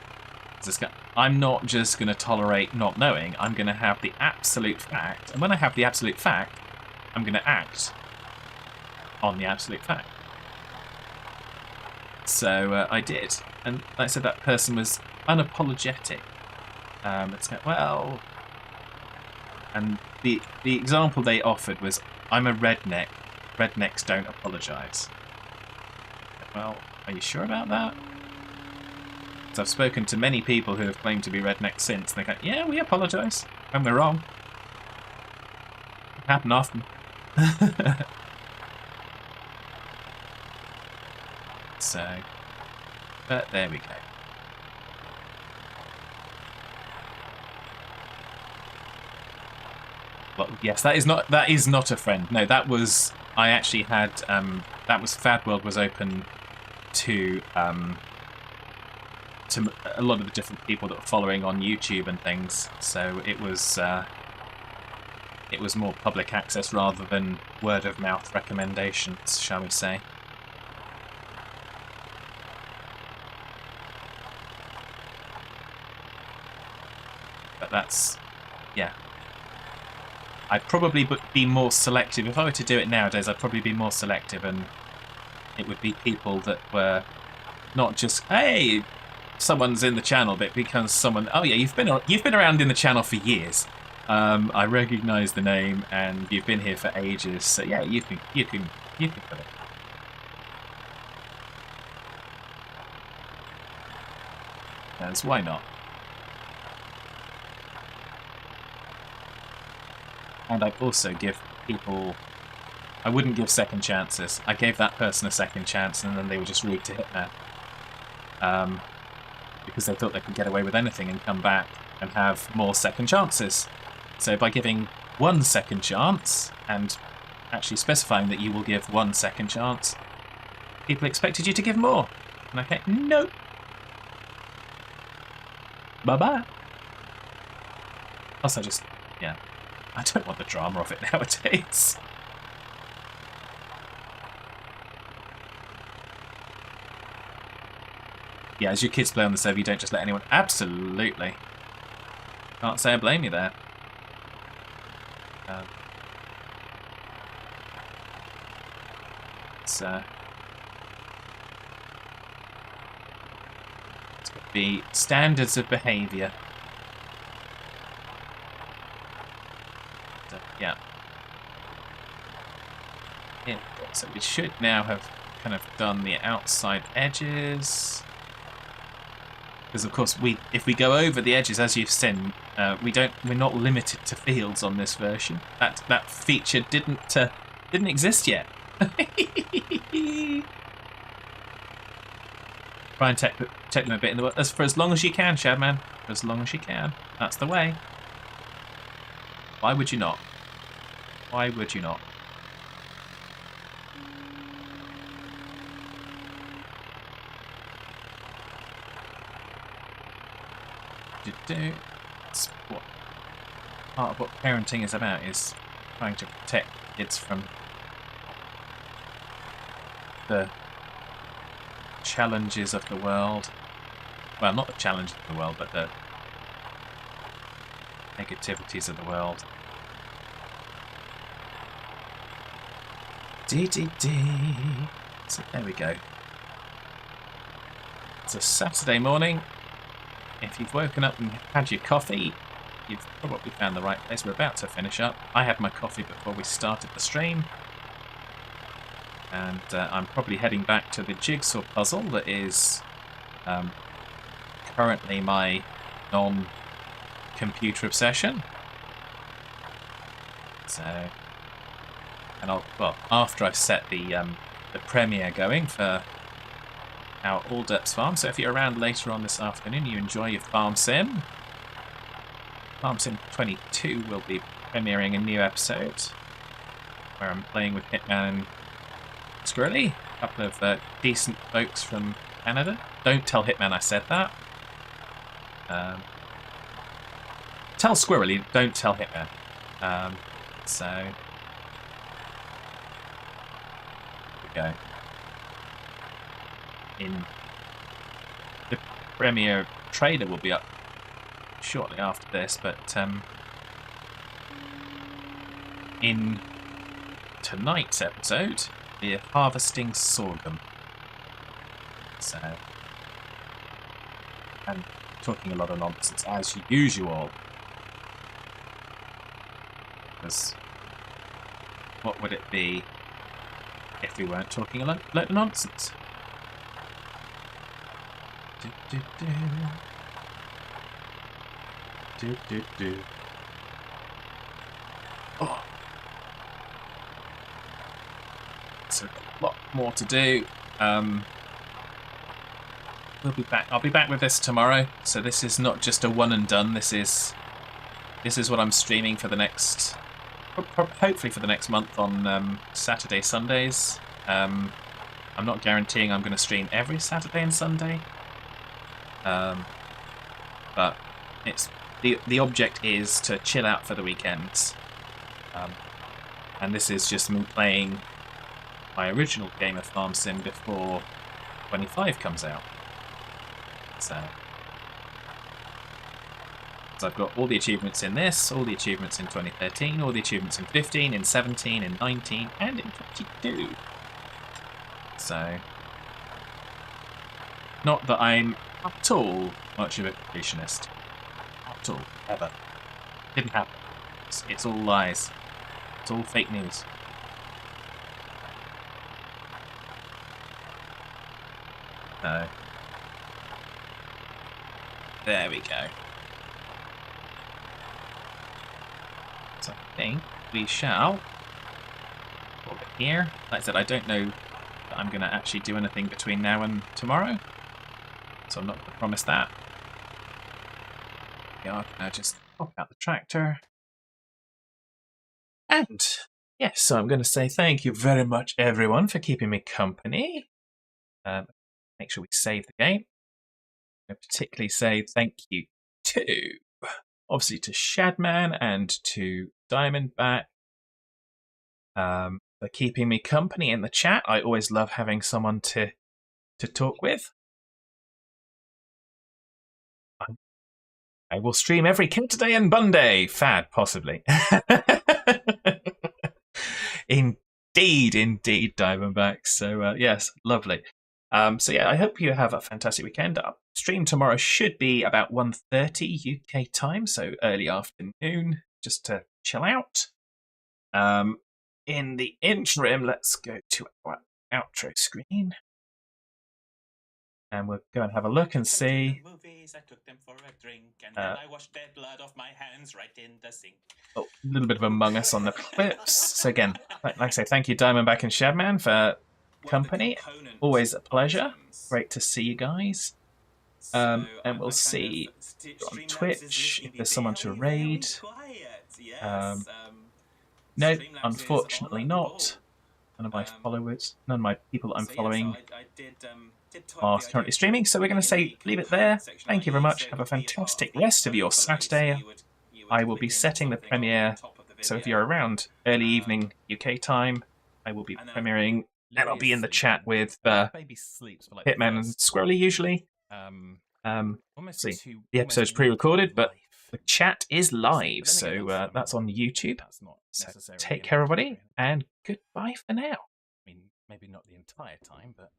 I'm not just going to tolerate not knowing. I'm going to have the absolute fact, and when I have the absolute fact, I'm going to act on the absolute fact. So I did, and like I said, that person was unapologetic. It's like, well, and the example they offered was, I'm a redneck. Rednecks don't apologise. Well, are you sure about that? Because I've spoken to many people who have claimed to be rednecks since, and they go, yeah, we apologise when we're wrong. It happens often. So, but there we go. Well, yes, that is not a friend. No, that was, I actually had that was Fadworld was open to a lot of the different people that were following on YouTube and things. So it was more public access rather than word of mouth recommendations, shall we say? But that's, yeah. I'd probably be more selective. If I were to do it nowadays, I'd probably be more selective, and it would be people that were not just, hey, someone's in the channel, but it becomes someone, oh yeah, you've been around in the channel for years. I recognise the name, and you've been here for ages, so yeah, you can put it. As why not? And I'd also give people... I wouldn't give second chances. I gave that person a second chance, and then they were just rude to Hitman. Because they thought they could get away with anything and come back and have more second chances. So by giving 1 second chance, and actually specifying that you will give 1 second chance, people expected you to give more. And I go, nope. Bye-bye. Also just, yeah. I don't want the drama of it nowadays. Yeah, as your kids play on the server, you don't just let anyone... Absolutely. Can't say I blame you there. It's got to be standards of behaviour. Yeah. So we should now have kind of done the outside edges. Because of course, if we go over the edges, as you've seen, we're not limited to fields on this version. That feature didn't exist yet. Try and take them a bit in the way. For as long as you can, Shadman. For as long as you can. That's the way. Why would you not? Why would you not? It's what part of what parenting is about, is trying to protect kids from the challenges of the world. Well, not the challenges of the world, but the negativities of the world. So there we go. It's a Saturday morning. If you've woken up and had your coffee, you've probably found the right place. We're about to finish up. I had my coffee before we started the stream. And I'm probably heading back to the jigsaw puzzle that is currently my non-computer obsession. So, and after I've set the premiere going for our All Derps farm. So if you're around later on this afternoon, you enjoy your farm sim. Farm Sim 22 will be premiering a new episode where I'm playing with Hitman and Squirrely, a couple of decent folks from Canada. Don't tell Hitman I said that. Tell Squirrely, don't tell Hitman. So here we go. In the premiere trailer will be up shortly after this, but in tonight's episode, we're harvesting sorghum. So, and talking a lot of nonsense as usual. Because what would it be if we weren't talking a lot of nonsense? Do, do, do. Do, do, do. Oh. So a lot more to do. We'll be back. I'll be back with this tomorrow. So this is not just a one and done. This is what I'm streaming for the next, hopefully for the next month on Saturday, Sundays. I'm not guaranteeing I'm going to stream every Saturday and Sunday. But it's the object is to chill out for the weekends. And this is just me playing my original game of Farm Sim before 25 comes out. So I've got all the achievements in this, all the achievements in 2013, all the achievements in 15, in 17, in 19, and in 22. So, not that I'm at all much of a completionist. At all. Ever. Didn't happen. It's all lies. It's all fake news. So, there we go. So I think we shall hold it here. Like I said, I don't know that I'm going to actually do anything between now and tomorrow, so I'm not going to promise that. Yeah, I'll just pop out the tractor. And yes, so I'm going to say thank you very much, everyone, for keeping me company. Make sure we save the game. I particularly say thank you to, obviously, to Shadman and to Diamondback for keeping me company in the chat. I always love having someone to talk with. I will stream every Saturday and Monday. Fad, possibly. Indeed, Diamondback. So yes, lovely. So yeah, I hope you have a fantastic weekend. Stream tomorrow should be about 1:30 UK time, so early afternoon, just to chill out. In the interim, let's go to our outro screen. And we'll go and have a look and see. Movies, I took them for a drink, and then I washed dead blood off my hands right in the sink. Oh, a little bit of Among Us on the clips. So again, like I say, thank you Diamondback and Shadman for company. Always a pleasure. Great to see you guys. And we'll see on Twitch if there's someone to raid. No, unfortunately not. None of my followers, none of my people I'm following are currently streaming, so we're going to say leave it there. Thank you very much. Have a fantastic rest of your Saturday. I will be setting the premiere, so if you're around early evening UK time, I will be premiering, and I'll be in the chat with Hitman and Squirrely usually. See, the episode's pre-recorded, but the chat is live, so that's on YouTube. So take care, everybody, and goodbye for now. I mean, maybe not the entire time, but